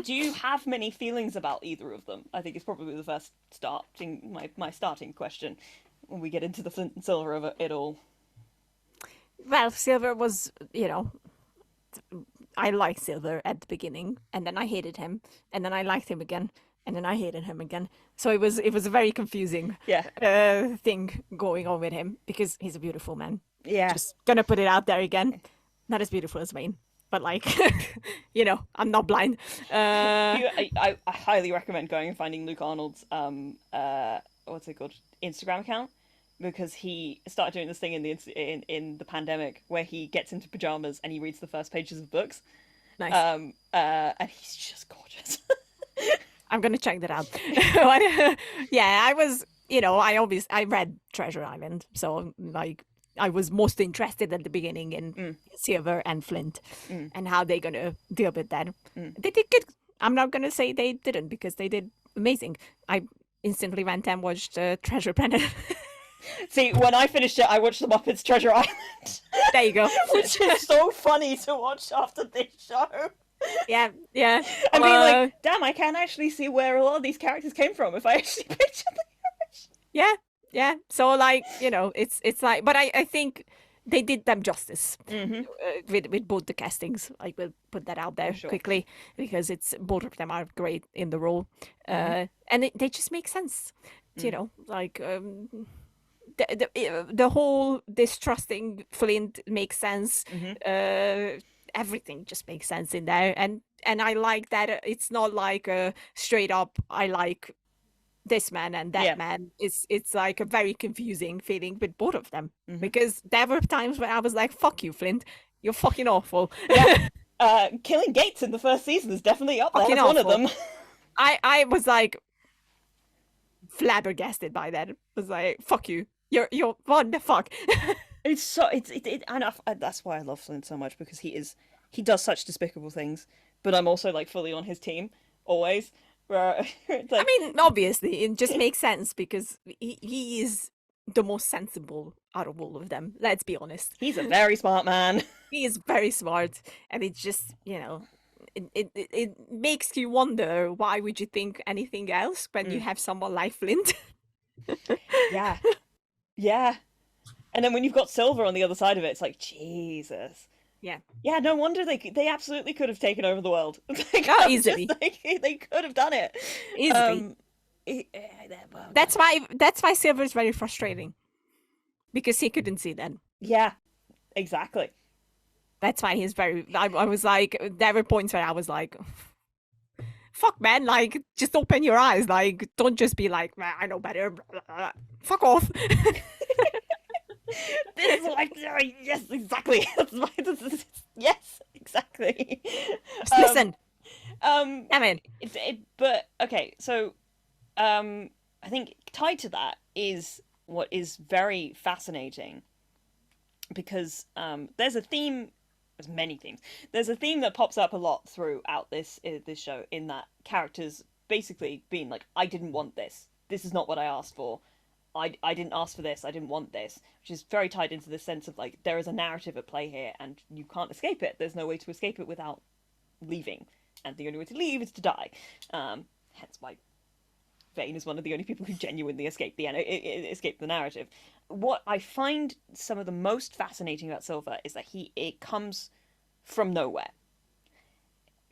Do you have many feelings about either of them? I think it's probably the first my starting question when we get into the Flint and Silver of it all. Well, Silver was, I liked Silver at the beginning, and then I hated him, and then I liked him again, and then I hated him again. So it was a very confusing thing going on with him because he's a beautiful man. Yeah. Just gonna put it out there again. Not as beautiful as Wayne, but like, I'm not blind. I highly recommend going and finding Luke Arnold's what's it called, Instagram account, because he started doing this thing in the pandemic where he gets into pajamas and he reads the first pages of books. Nice. And he's just gorgeous. I'm gonna check that out. Yeah, I was, I read Treasure Island, so like I was most interested at the beginning in Silver and Flint and how they're gonna deal with that. They did good. I'm not gonna say they didn't because they did amazing. I instantly went and watched Treasure Planet. See, when I finished it, I watched The Muppets Treasure Island. There you go. Which is so funny to watch after this show. Yeah. I mean, like, damn, I can actually see where a lot of these characters came from if I actually picture them. Yeah. So like, it's like, but I think, they did them justice Mm-hmm. with both the castings. I will put that out there sure. quickly because it's both of them are great in the role, and they just make sense. You know, like the whole distrusting Flint makes sense. Everything just makes sense in there, and I like that it's not like a straight up I like this man and that Yeah. man. It's like a very confusing feeling with both of them because there were times where I was like, "Fuck you, Flint, you're fucking awful." Yeah. Killing Gates in the first season is definitely up there Fucking as one of awful. them. I was like flabbergasted by that. I was like, "Fuck you, you're what the fuck." It's so and that's why I love Flint so much, because he does such despicable things, but I'm also like fully on his team always. Where it's like, I mean, obviously, it just makes sense because he is the most sensible out of all of them. Let's be honest. he's a very smart man. He is very smart, and it's just, it makes you wonder why would you think anything else when you have someone like Flint. Yeah, yeah. And then when you've got Silver on the other side of it, it's like, Jesus. Yeah. Yeah, no wonder they absolutely could have taken over the world. Oh, easily. They could have done it Easily. Well, That's why Silver is very frustrating, because he couldn't see that. yeah, exactly. That's why he's very. I was like, there were points where I was like, "Fuck, man! Like, just open your eyes. Like, don't just be like, I know better. Fuck off." This is like, yes, exactly. That's why yes, exactly. Just listen. Damn it. But okay, so I think tied to that is what is very fascinating, because there's a theme. There's many themes. There's a theme that pops up a lot throughout this show, in that characters basically being like, I didn't want this. This is not what I asked for. I didn't ask for this. I didn't want this, which is very tied into the sense of like, there is a narrative at play here, and you can't escape it. There's no way to escape it without leaving, and the only way to leave is to die. Hence why Vane is one of the only people who genuinely escape the narrative. What I find some of the most fascinating about Silver is that it comes from nowhere.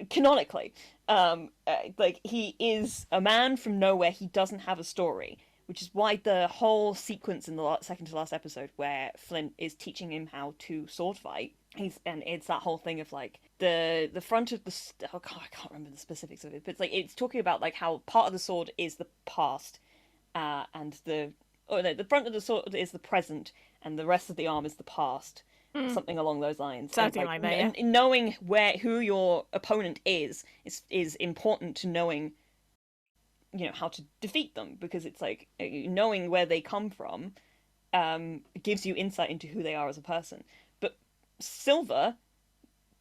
Canonically, like, he is a man from nowhere. He doesn't have a story, which is why the whole sequence in the second to last episode where Flint is teaching him how to sword fight, and it's that whole thing of like the front of the I can't remember the specifics of it, but it's like, it's talking about like how part of the sword is the past, and the front of the sword is the present, and the rest of the arm is the past. Something along those lines. Something like that, yeah. And knowing who your opponent is important to knowing, how to defeat them, because it's like, knowing where they come from gives you insight into who they are as a person. But Silver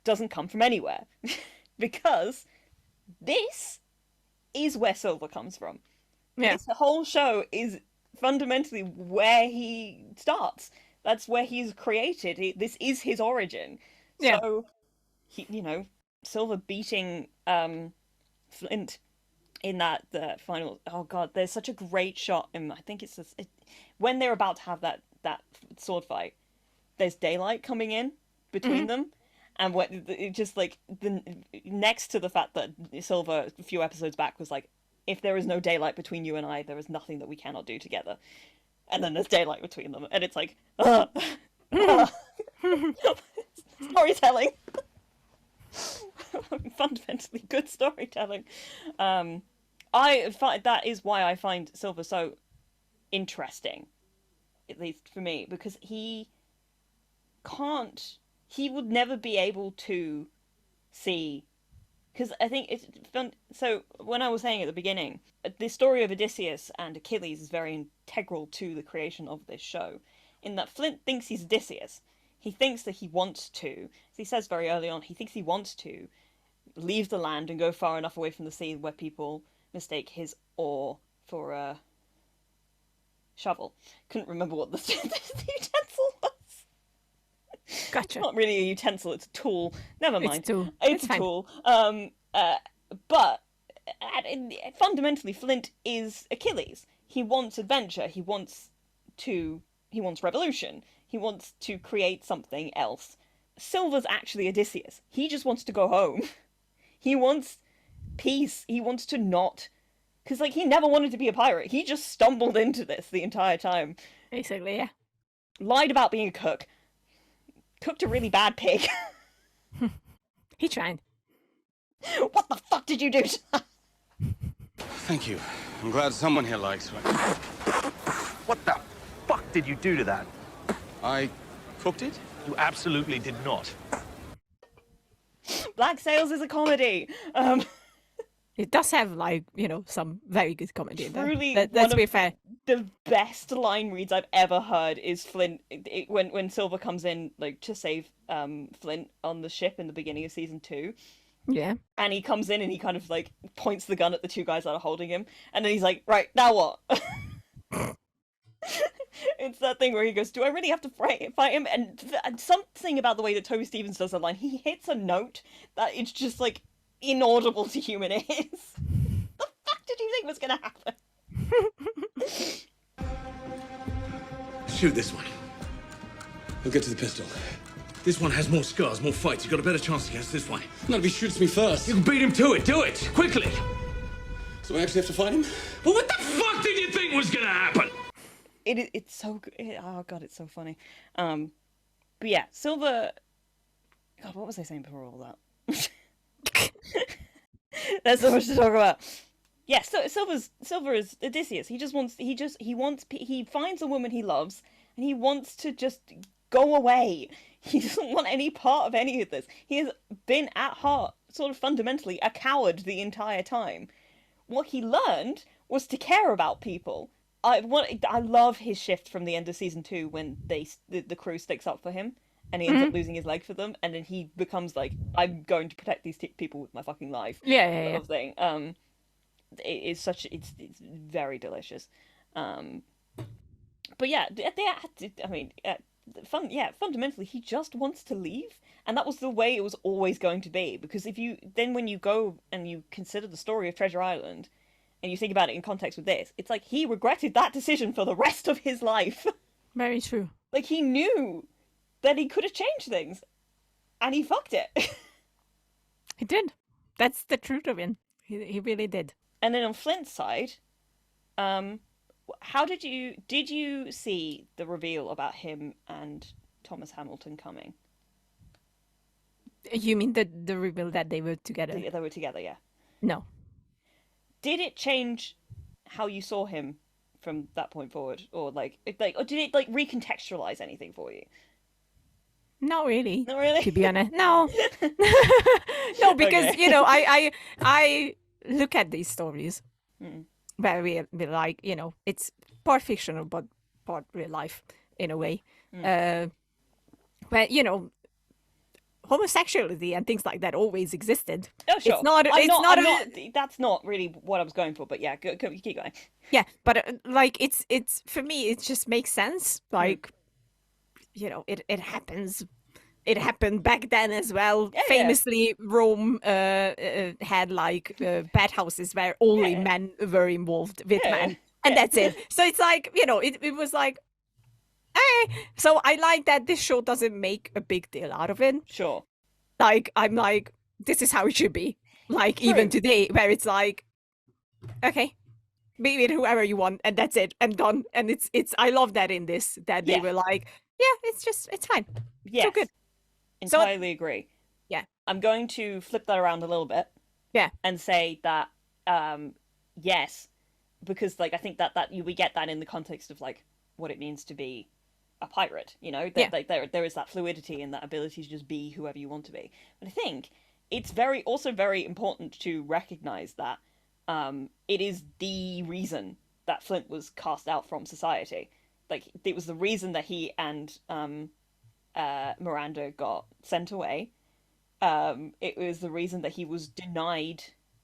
doesn't come from anywhere because this is where Silver comes from. Yeah. This whole show is fundamentally where he starts. That's where he's created. This is his origin. Yeah. So, Silver beating Flint in the final. Oh god, there's such a great shot. I think it's when they're about to have that sword fight. There's daylight coming in between them, and just like next to the fact that Silver a few episodes back was like, if there is no daylight between you and I, there is nothing that we cannot do together. And then there's daylight between them, and it's like, storytelling. Fundamentally good storytelling. I find that is why I find Silver so interesting, at least for me, because he would never be able to see. Because I think it's fun. So when I was saying at the beginning, the story of Odysseus and Achilles is very integral to the creation of this show, in that Flint thinks he's Odysseus. He thinks that he wants to, as he says very early on, he thinks he wants to leave the land and go far enough away from the sea where people mistake his oar for a shovel. Couldn't remember what the utensil was. Gotcha. It's not really a utensil, it's a tool. Never mind. It's a tool. It's a tool. But fundamentally, Flint is Achilles. He wants adventure. He wants revolution. He wants to create something else. Silver's actually Odysseus. He just wants to go home. He wants peace. He wants to not... Because, like, he never wanted to be a pirate. He just stumbled into this the entire time. Basically, yeah. Lied about being a cook. Cooked a really bad pig. He tried. What the fuck did you do? Thank you. I'm glad someone here likes me. What the fuck did you do to that? I cooked it? You absolutely did not. Black Sails is a comedy. It does have, like, you know, some very good comedy in there. Truly, Let's be fair. The best line reads I've ever heard is Flint when Silver comes in, like, to save Flint on the ship in the beginning of season 2. Yeah. And he comes in and he kind of, like, points the gun at the two guys that are holding him, and then he's like, right, now what? It's that thing where he goes, do I really have to fight him? And something about the way that Toby Stephens does the line, he hits a note that it's just, like, inaudible to human ears. The fuck did you think was gonna happen? Shoot this one. He'll get to the pistol. This one has more scars, more fights. You've got a better chance against this one. Not if he shoots me first. You can beat him to it. Do it. Quickly. So I actually have to fight him? Well, what the fuck did you think was gonna happen? It's so good. Oh god, it's so funny. But yeah, Silver... God, what was I saying before all that? There's so much to talk about. Yeah, so Silver is Odysseus. He finds a woman he loves, and he wants to just go away. He doesn't want any part of any of this. He has been at heart, sort of fundamentally, a coward the entire time. What he learned was to care about people. I love his shift from the end of season 2 when the crew sticks up for him. And he ends up losing his leg for them, and then he becomes like, I'm going to protect these people with my fucking life. Yeah. Sort of thing. It's very delicious. But yeah, fundamentally, he just wants to leave, and that was the way it was always going to be. Because when you go and you consider the story of Treasure Island, and you think about it in context with this, it's like he regretted that decision for the rest of his life. Very true. Like, he knew that he could have changed things, and he fucked it. He did. That's the truth of him. He really did. And then on Flint's side, how did you see the reveal about him and Thomas Hamilton coming? You mean the reveal that they were together? They were together, yeah. No. Did it change how you saw him from that point forward, or or did it like recontextualize anything for you? Not really. Not really? To be honest, no. No, because Okay. you know, I look at these stories where we like, you know, it's part fictional but part real life in a way, where, you know, homosexuality and things like that always existed. Oh, sure. That's not really what I was going for, but yeah, go, keep going. Yeah, but like it's for me, it just makes sense. Like, you know, it happens. It happened back then as well. Yeah, Famously, Rome had like bathhouses where only men were involved with men, and that's it. So it's like, you know, it was like, eh. So I like that this show doesn't make a big deal out of it. Sure. Like, I'm like, this is how it should be. Like, even today, where it's like, okay, be with whoever you want, and that's it, and done. And it's I love that in this, that they were like, yeah, it's fine. Yes. So good. Entirely agree. Yeah. I'm going to flip that around a little bit. Yeah. And say that, yes, because like I think that we get that in the context of like what it means to be a pirate. You know, like there is that fluidity and that ability to just be whoever you want to be. But I think it's also very important to recognize that it is the reason that Flint was cast out from society. Like, it was the reason that he and Miranda got sent away. It was the reason that he was denied.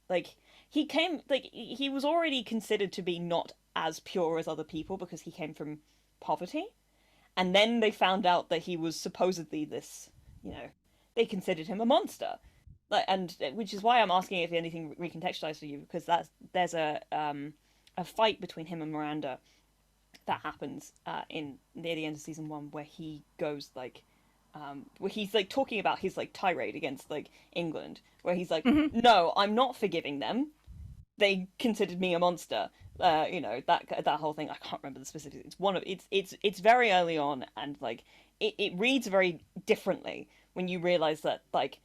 Like, he was already considered to be not as pure as other people because he came from poverty. And then they found out that he was supposedly this, you know, they considered him a monster. Like, and which is why I'm asking if anything recontextualized for you, because there's a fight between him and Miranda that happens in near the end of season 1, where he goes like, where he's like talking about his like tirade against like England, where he's like, no, I'm not forgiving them. They considered me a monster. That whole thing. I can't remember the specifics. It's very early on, and like it reads very differently when you realize that like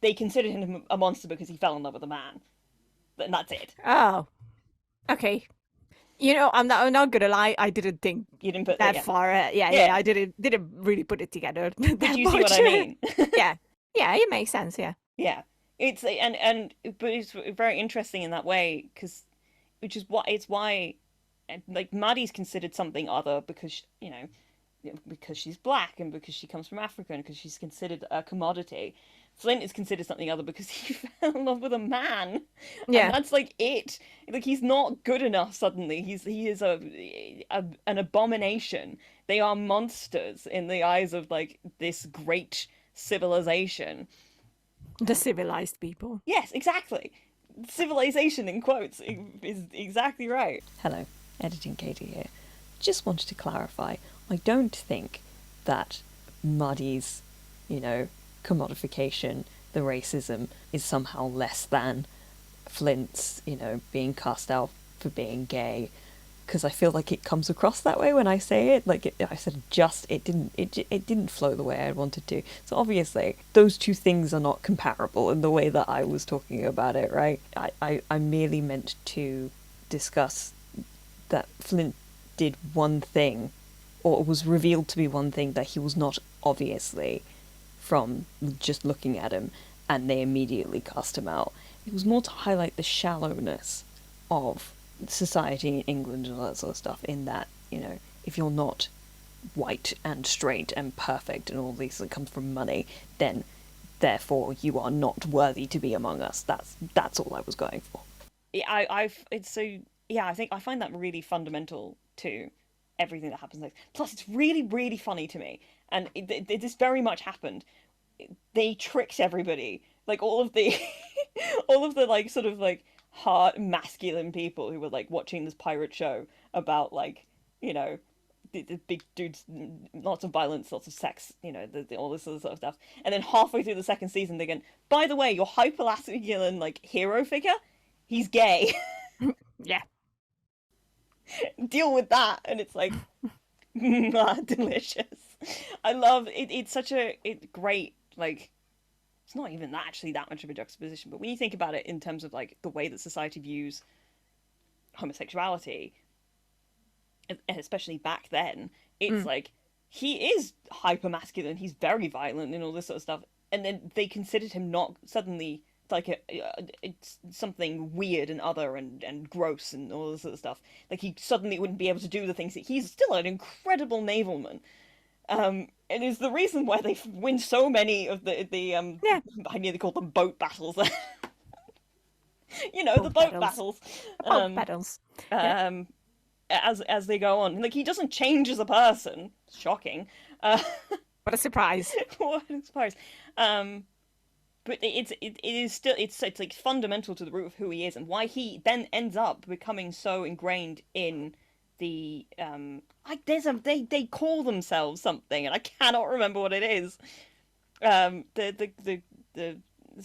they considered him a monster because he fell in love with a man, and that's it. Oh, okay. I'm not gonna lie. I didn't think You didn't put that yeah. far. Yeah. I didn't really put it together. Did you see what I mean? Yeah, it makes sense. Yeah. Yeah, it's but it's very interesting in that way because, it's why, like Maddie's considered something other because because she's black and because she comes from Africa and because she's considered a commodity. Flint is considered something other because he fell in love with a man. Yeah, and that's like it. Like he's not good enough. Suddenly, he is an abomination. They are monsters in the eyes of like this great civilization. the civilized people. Yes, exactly. Civilization in quotes is exactly right. Hello, Editing Katie here. Just wanted to clarify, I don't think that Muddy's, commodification, the racism, is somehow less than Flint's, being cast out for being gay. Because I feel like it comes across that way when I say it. Like I said, it didn't flow the way I wanted to. So obviously, those two things are not comparable in the way that I was talking about it, right? I merely meant to discuss that Flint did one thing, or was revealed to be one thing that he was not, obviously, from just looking at him, and they immediately cast him out. It was more to highlight the shallowness of society in England and all that sort of stuff, in that, if you're not white and straight and perfect and all these that comes from money, then therefore you are not worthy to be among us. That's all I was going for. I think I find that really fundamental to everything that happens next. Plus, it's really, really funny to me, and this very much happened. They tricked everybody, like all of the, all of the like sort of like hard masculine people who were like watching this pirate show about like the big dudes, lots of violence, lots of sex, all this sort of stuff. And then halfway through the second season, they're going, by the way, your hyper masculine like hero figure, he's gay. Yeah. Deal with that. And it's like, delicious. I love it. It's such a great, like, it's not even actually that much of a juxtaposition, but when you think about it in terms of like the way that society views homosexuality, and especially back then, it's like he is hyper masculine, he's very violent and all this sort of stuff, and then they considered him not suddenly like it's something weird and other and gross and all this sort of stuff. Like he suddenly wouldn't be able to do the things that he's still an incredible navalman. And is the reason why they win so many of the I nearly called them boat battles. The boat battles. Battles. As they go on, like he doesn't change as a person. Shocking. What a surprise! What a surprise. But it is still it's like fundamental to the root of who he is and why he then ends up becoming so ingrained in the like they call themselves something and I cannot remember what it is. This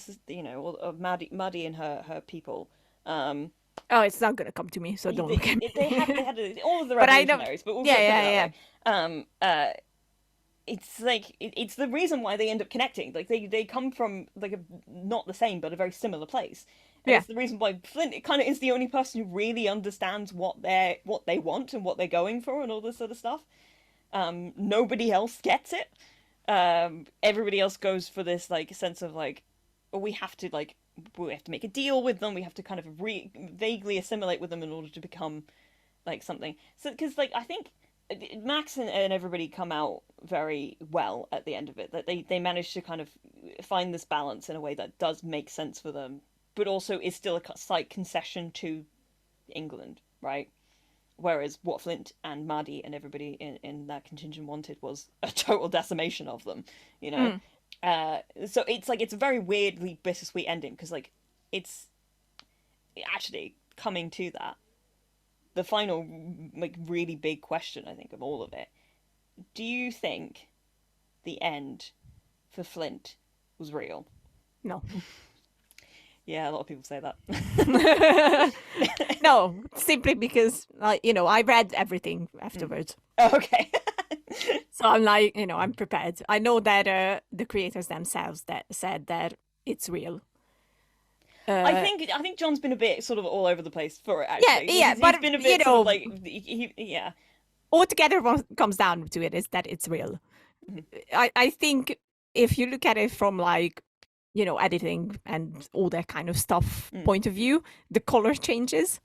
is of Maddie and her people. Oh, it's not gonna come to me, so don't look at me. They had all of the But I revolutionaries, but we'll it's like it's the reason why they end up connecting. Like they come from like not the same but a very similar place. And it's the reason why Flint kind of is the only person who really understands what they want and what they're going for and all this sort of stuff. Nobody else gets it. Everybody else goes for this like sense of like, we have to make a deal with them. We have to kind of vaguely assimilate with them in order to become like something. So because like I think Max and everybody come out very well at the end of it. That they manage to kind of find this balance in a way that does make sense for them, but also is still a slight concession to England, right? Whereas what Flint and Maddie and everybody in that contingent wanted was a total decimation of them, So it's like it's a very weirdly bittersweet ending because like it's actually coming to that. the final, like, really big question, I think, of all of it. Do you think the end for Flint was real? No. Yeah, a lot of people say that. No, simply because, I read everything afterwards. Okay. So I'm like, I'm prepared. I know that the creators themselves that said that it's real. I think John's been a bit sort of all over the place for it, actually. Yeah, He's but, been a bit sort of like, yeah. Altogether, what comes down to it is that it's real. I think if you look at it from like, editing and all that kind of stuff point of view, the color changes.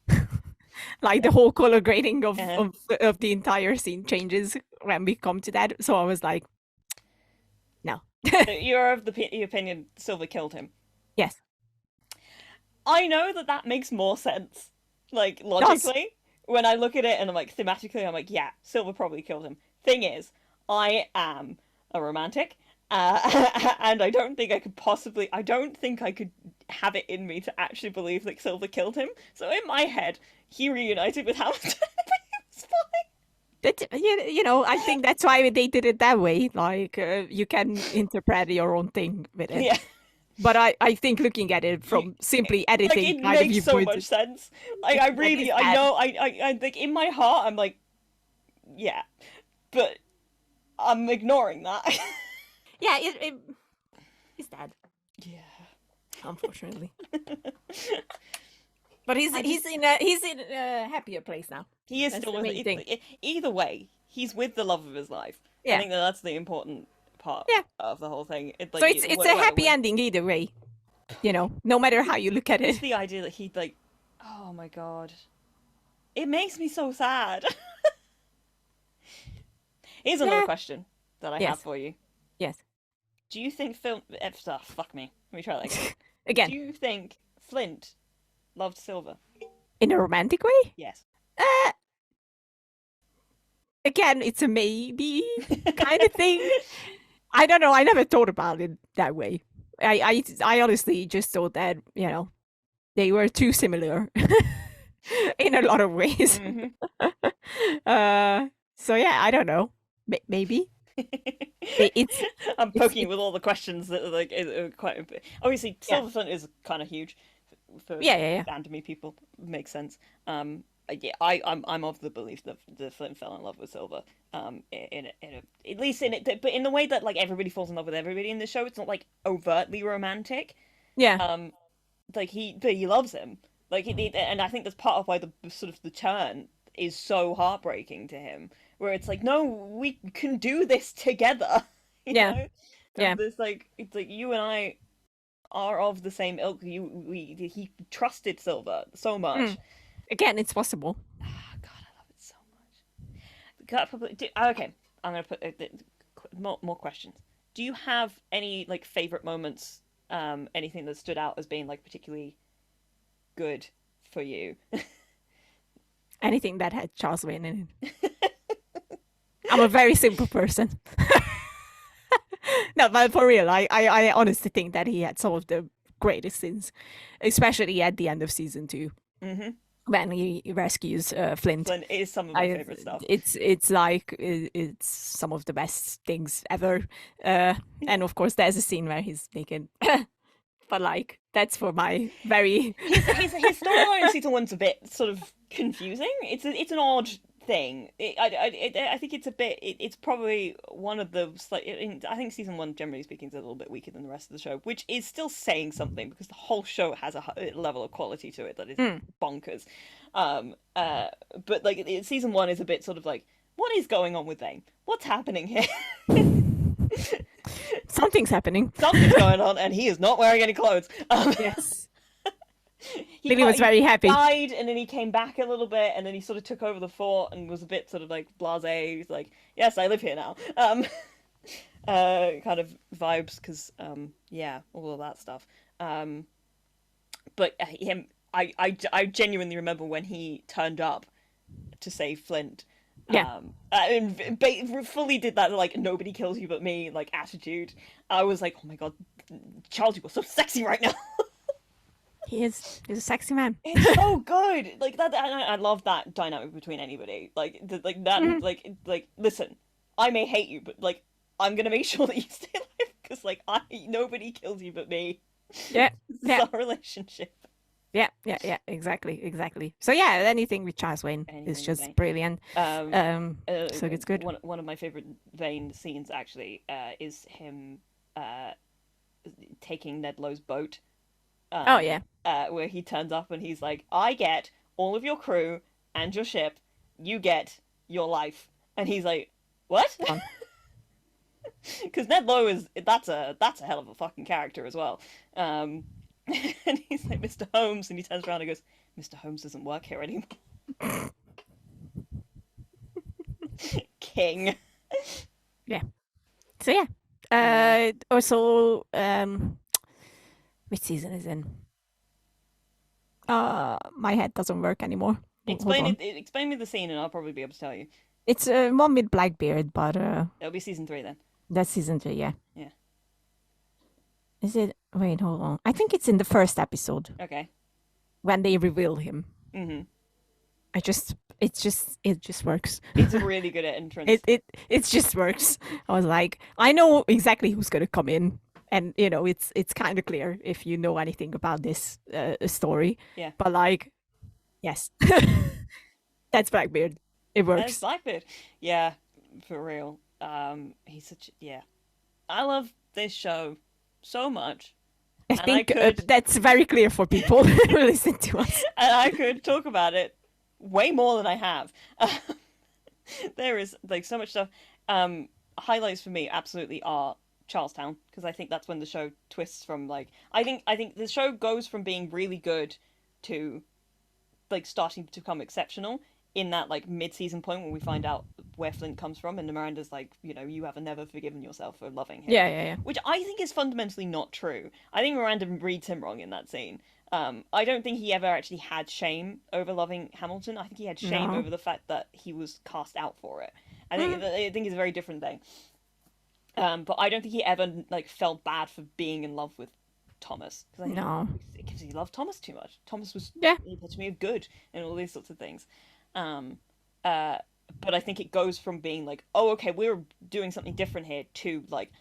Like the whole color grading of the entire scene changes when we come to that. So I was like, no. So you're of the opinion Silver killed him. Yes. I know that makes more sense, like, logically. When I look at it and I'm like, thematically, I'm like, yeah, Silver probably killed him. Thing is, I am a romantic, and I don't think I could have it in me to actually believe that Silver killed him. So in my head, he reunited with Hamilton. It's fine. I think that's why they did it that way. Like, you can interpret your own thing with it. Yeah. But I think looking at it from simply editing, like, it makes so much sense. Like, I know, I think in my heart, I'm like, yeah, but I'm ignoring that. Yeah, it's dead. Yeah, unfortunately. But he's in a happier place now. He is still with it. Either way, he's with the love of his life. Yeah. I think that's the important part of the whole thing. So it's a happy ending either way. No matter how you look at it. It's the idea that he'd like, oh my god, it makes me so sad. Here's another question that I have for you. Yes. Do you think fuck me. Let me try that again. Again. Do you think Flint loved Silver? In a romantic way? Yes. Again, it's a maybe kind of thing. I don't know. I never thought about it that way. I honestly just thought that, they were too similar in a lot of ways. So yeah, I don't know. Maybe. I'm poking you with all the questions that are quite. Obviously, Silver Flint is kind of huge for anime people. Makes sense. I'm of the belief that the Flint fell in love with Silver. At least in it, but in the way that like everybody falls in love with everybody in the show, it's not like overtly romantic. Yeah. Like he loves him. Like and I think that's part of why the sort of the turn is so heartbreaking to him. Where it's like, no, we can do this together. You know? Yeah. It's like you and I are of the same ilk. He trusted Silver so much. Again, it's possible. God, I love it so much. Okay, I'm gonna put more questions. Do you have any like favorite moments? Anything that stood out as being like particularly good for you? Anything that had Charles Wayne in it. I'm a very simple person. No, but for real, I honestly think that he had some of the greatest scenes, especially at the end of season 2. Mm-hmm. When he rescues Flint. Flint is some of my favorite stuff. It's like it's some of the best things ever. And of course, there's a scene where he's naked. But like that's for my very his storyline in season 1's a bit sort of confusing. It's an odd thing. I think it's a bit. It's probably one of the I think season 1, generally speaking, is a little bit weaker than the rest of the show, which is still saying something because the whole show has a level of quality to it that is bonkers. But like season 1 is a bit sort of like, what is going on with Vane? What's happening here? Something's happening. Something's going on, and he is not wearing any clothes. Yes. Lily was very happy. He died, and then he came back a little bit, and then he sort of took over the fort and was a bit sort of like blasé. He's like, yes, I live here now. Kind of vibes, because all of that stuff. But him, I genuinely remember when he turned up to save Flint. Yeah. And fully did that like nobody kills you but me like attitude. I was like, oh my god, Charles, you are so sexy right now. He's a sexy man. It's so good. Like that, I love that dynamic between anybody. Like, like that. Like, listen, I may hate you, but like, I'm gonna make sure that you stay alive because like, nobody kills you but me. Yeah, This yeah. is our relationship. Yeah, exactly. So yeah, anything with Charles Wayne Anything is with just Vane. brilliant. So it's good. One of my favorite Vane scenes actually is him taking Ned Low's boat. Oh yeah. Where he turns up and he's like, "I get all of your crew and your ship. You get your life." And he's like, "What?" Because Ned Lowe that's a hell of a fucking character as well. And he's like, "Mr. Holmes," and he turns around and goes, "Mr. Holmes doesn't work here anymore." King. Yeah. So yeah. Also, which season is in? My head doesn't work anymore. Explain me the scene, and I'll probably be able to tell you. It's one with Blackbeard, but It'll be season 3 then. that's season 3. Yeah. Yeah. Is it? Wait, hold on. I think it's in the first episode Okay. when they reveal him. Mm-hmm. It just works. It's really good at entrance. It just works. I was like, I know exactly who's gonna come in, and you know, it's kind of clear if you know anything about this story. Yeah. But like, yes, that's Blackbeard. It That's works. Blackbeard. Yeah, for real. He's such I love this show so much. I and think I could- that's very clear for people who listen to us. And I could talk about it way more than I have. There is like so much stuff. Highlights for me absolutely are Charlestown, because I think that's when the show twists from like I think the show goes from being really good to like starting to become exceptional in that like mid-season point when we find out where Flint comes from, and Miranda's like, you know, you have never forgiven yourself for loving him. Yeah. Which I think is fundamentally not true. I think Miranda reads him wrong in that scene. I don't think he ever actually had shame over loving Hamilton. I think he had shame No. over the fact that he was cast out for it. I think it's a very different thing. But I don't think he ever like felt bad for being in love with Thomas. Because No. because he loved Thomas too much. Thomas was Yeah. the epitome of good and all these sorts of things. But I think it goes from being like, oh, okay, we're doing something different here, to like,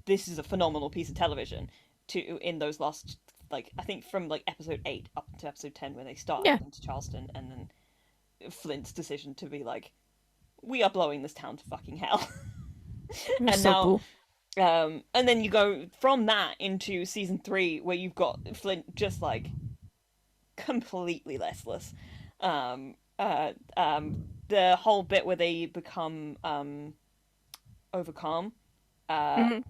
this is a phenomenal piece of television, to in those last, like, I think from like episode 8 up to episode 10 when they start Yeah. into Charleston, and then Flint's decision to be like, we are blowing this town to fucking hell. It's And so now, cool. and then you go from that into season 3 where you've got Flint just like completely listless. The whole bit where they become overcome, and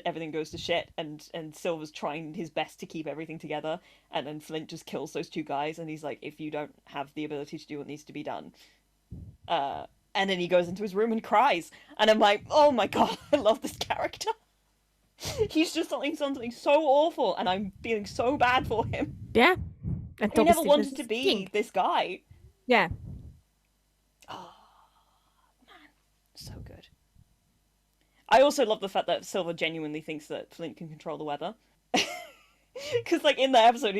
everything goes to shit, and Silver's trying his best to keep everything together, and then Flint just kills those two guys, and he's like, if you don't have the ability to do what needs to be done, and then he goes into his room and cries, and I'm like, oh my god, I love this character. He's just something so awful, and I'm feeling so bad for him. Yeah. And He Toby never Stephens wanted is to be king. this guy. Yeah. So good. I also love the fact that Silver genuinely thinks that Flint can control the weather. Because, like, in the episode,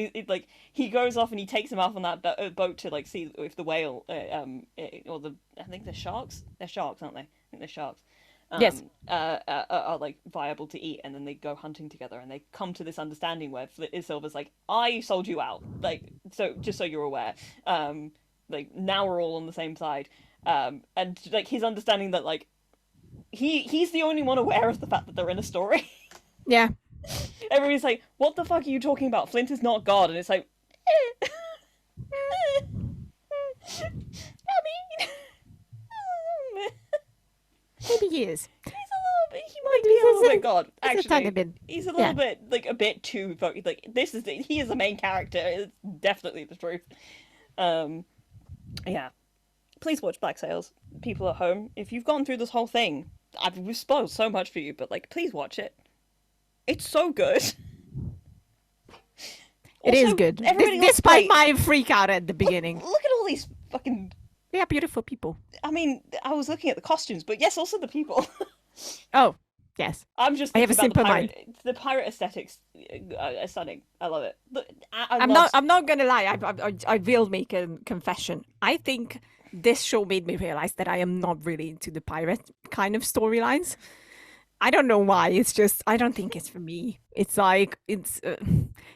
he goes off and he takes him off on that boat to, like, see if the whale, or I think they're sharks? They're sharks, aren't they? I think they're sharks. Yes. Are, like, viable to eat, and then they go hunting together, and they come to this understanding where Silver's like, I sold you out, like, so, just so you're aware. Like, now we're all on the same side. And, like, his understanding that, like, he's the only one aware of the fact that they're in a story. Yeah. Everybody's like, what the fuck are you talking about? Flint is not God. And it's like, I mean, Maybe he is. he might be a little bit God. It's a Actually, tiny bit. he's a little Yeah. bit, like, a bit too, like, he is the main character. It's definitely the truth. Yeah. Please watch Black Sails, people at home. If you've gone through this whole thing, we've spoiled so much for you, but, like, please watch it. It's so good. It is Also, good. everybody looks Despite great. my freak out at the beginning. Look at all these fucking... They are beautiful people. I mean, I was looking at the costumes, but yes, also the people. Oh, Yes. I'm just I have thinking a about simple the pirate aesthetics are stunning. I love it. I'm not gonna lie. I will make a confession. I think this show made me realize that I am not really into the pirate kind of storylines. I don't know why. It's just I don't think it's for me. It's like it's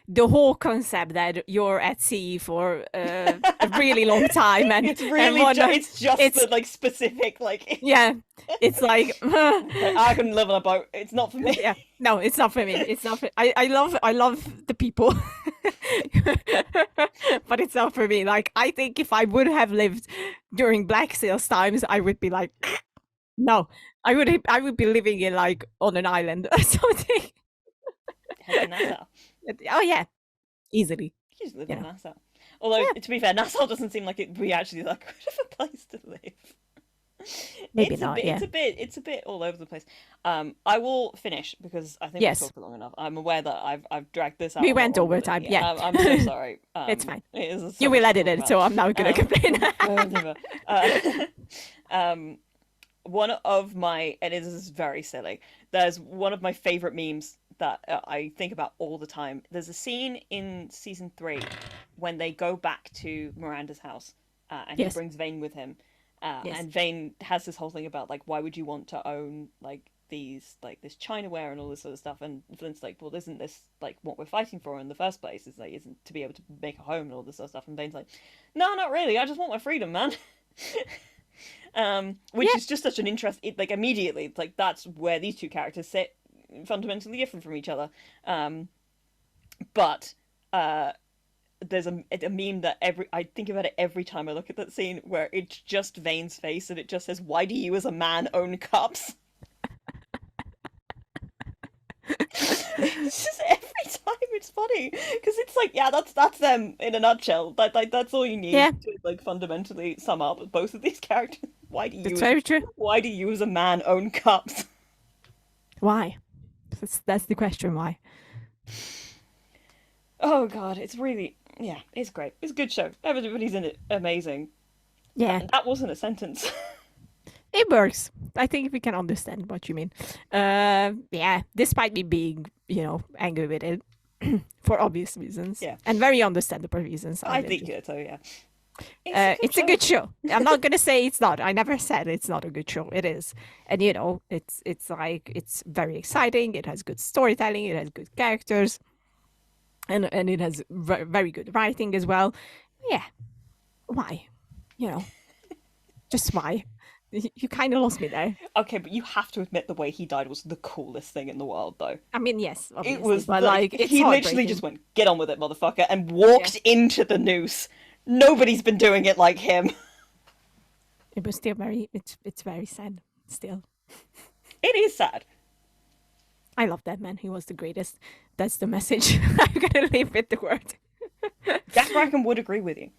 the whole concept that you're at sea for a really long time, and It's really it's just the like specific like. Yeah, it's like I couldn't live on a boat. It's not for me. Yeah, no, it's not for me. It's not for. I love the people, but it's not for me. Like I think if I would have lived during Black Sails times, I would be like, no, I would be living in like on an island or something. Head to Nassau. Oh yeah, easily. You just live Yeah. in Nassau. Although to be fair, Nassau doesn't seem like it'd be actually that good of a place to live. Maybe it's not. A bit, Yeah. It's a bit all over the place. I will finish because I think Yes. we've talked long enough. I'm aware that I've dragged this out. We a lot went longer over than- time, yeah. I'm so sorry. It's fine. It is so You much will to edit talk it, about. so I'm not gonna complain. Whatever. One of my, and it is very silly. There's one of my favorite memes that I think about all the time. There's a scene in season 3 when they go back to Miranda's house, and Yes. he brings Vane with him, Yes. and Vane has this whole thing about like, why would you want to own like these like this chinaware and all this sort of stuff? And Flint's like, well, isn't this like what we're fighting for in the first place? Is like, isn't to be able to make a home and all this sort of stuff? And Vane's like, no, not really. I just want my freedom, man. Which is just such an interest. Like immediately, it's like that's where these two characters sit, fundamentally different from each other. But there's a meme that I think about it every time I look at that scene where it's just Vane's face and it just says, "Why do you, as a man, own cups?" It's just every time it's funny because it's like, yeah, that's them in a nutshell. That's all you need Yeah. to like fundamentally sum up both of these characters. Why do you? It's very true. Why do you, as a man, own cups? Why? That's the question. Why? Oh god, it's really it's great. It's a good show. Everybody's in it amazing. Yeah. And that wasn't a sentence. It works. I think we can understand what you mean. Yeah, despite me being, angry with it for obvious reasons. Yeah. And very understandable reasons. I will think just- so, yeah. It's a good show. I'm not gonna say it's not. I never said it's not a good show. It is, and it's like it's very exciting. It has good storytelling. It has good characters, and it has very good writing as well. Yeah, why? Just why? You kind of lost me there. Okay, but you have to admit the way he died was the coolest thing in the world, though. I mean, yes, obviously, It was but like it's he literally heartbreaking. just went, "Get on with it, motherfucker," and walked into the noose. Nobody's been doing it like him. It was still it's very sad. Still, It is sad. I love that man. He was the greatest. That's the message. I'm gonna leave with the word. Jack Rackham would agree with you.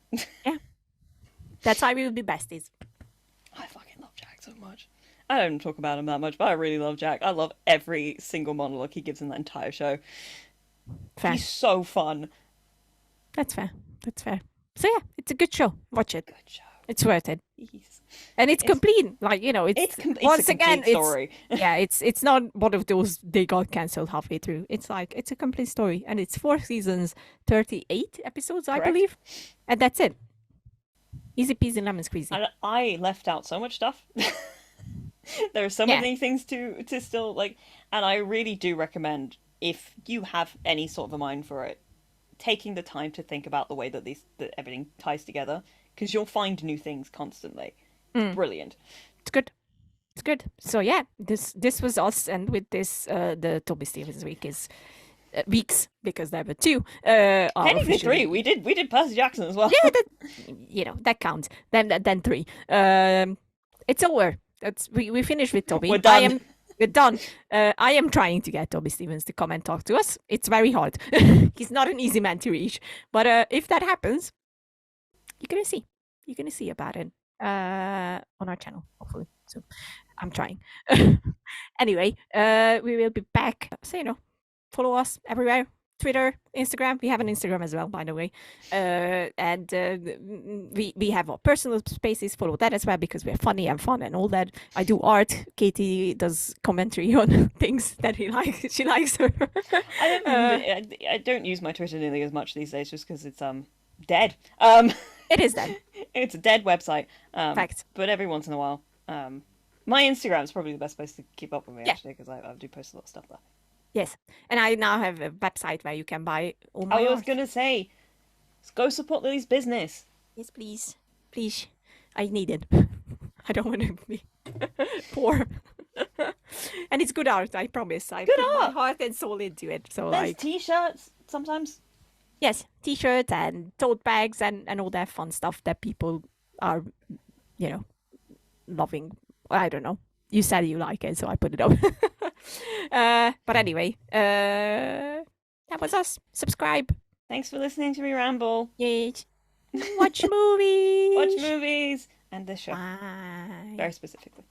That's why we will be besties. I fucking love Jack so much. I don't talk about him that much, but I really love Jack. I love every single monologue he gives in that entire show. Fair. He's so fun. That's fair. That's fair. So yeah, it's a good show. Watch it. Good show. It's worth it. He's... And it's complete. Like, It's a once complete again, story. yeah, it's not one of those they got cancelled halfway through. It's like it's a complete story, and it's 4 seasons, 38 episodes, I Correct. believe, and that's it. Easy peasy lemon squeezy. And I left out so much stuff. There are so Yeah. many things to still like, and I really do recommend, if you have any sort of a mind for it, taking the time to think about the way that that everything ties together, because you'll find new things constantly. It's brilliant. It's good. It's good. So yeah, this was us, and with this, the Toby Stephens week is weeks, because there were 2. Are Technically officially- 3. We did Percy Jackson as well. Yeah, that counts. Then 3. It's over. We finished with Toby. We're done. We're done. I am trying to get Toby Stephens to come and talk to us. It's very hard. He's not an easy man to reach. But if that happens, you're gonna see. You're gonna see about it on our channel, hopefully. So I'm trying. Anyway, we will be back. So follow us everywhere. Twitter, Instagram. We have an Instagram as well, by the way. And we have our personal spaces. Follow that as well because we're funny and fun and all that. I do art. Katie does commentary on things that she likes. I don't use my Twitter nearly as much these days just because it's dead. It is dead. It's a dead website. Fact. But every once in a while, my Instagram is probably the best place to keep up with me actually because I do post a lot of stuff there. Yes, and I now have a website where you can buy all my I was art. gonna say, go support Lily's business. Yes, please. Please. I need it. I don't want to be poor. And it's good art, I promise. I put art. my heart and soul into it. So There's t-shirts sometimes. yes, t-shirts and tote bags and all that fun stuff that people are, loving. I don't know. You said you like it, so I put it up. But anyway, that was us. Subscribe. Thanks for listening to me ramble. Yay. Watch movies. Watch movies and this show Bye. very specifically.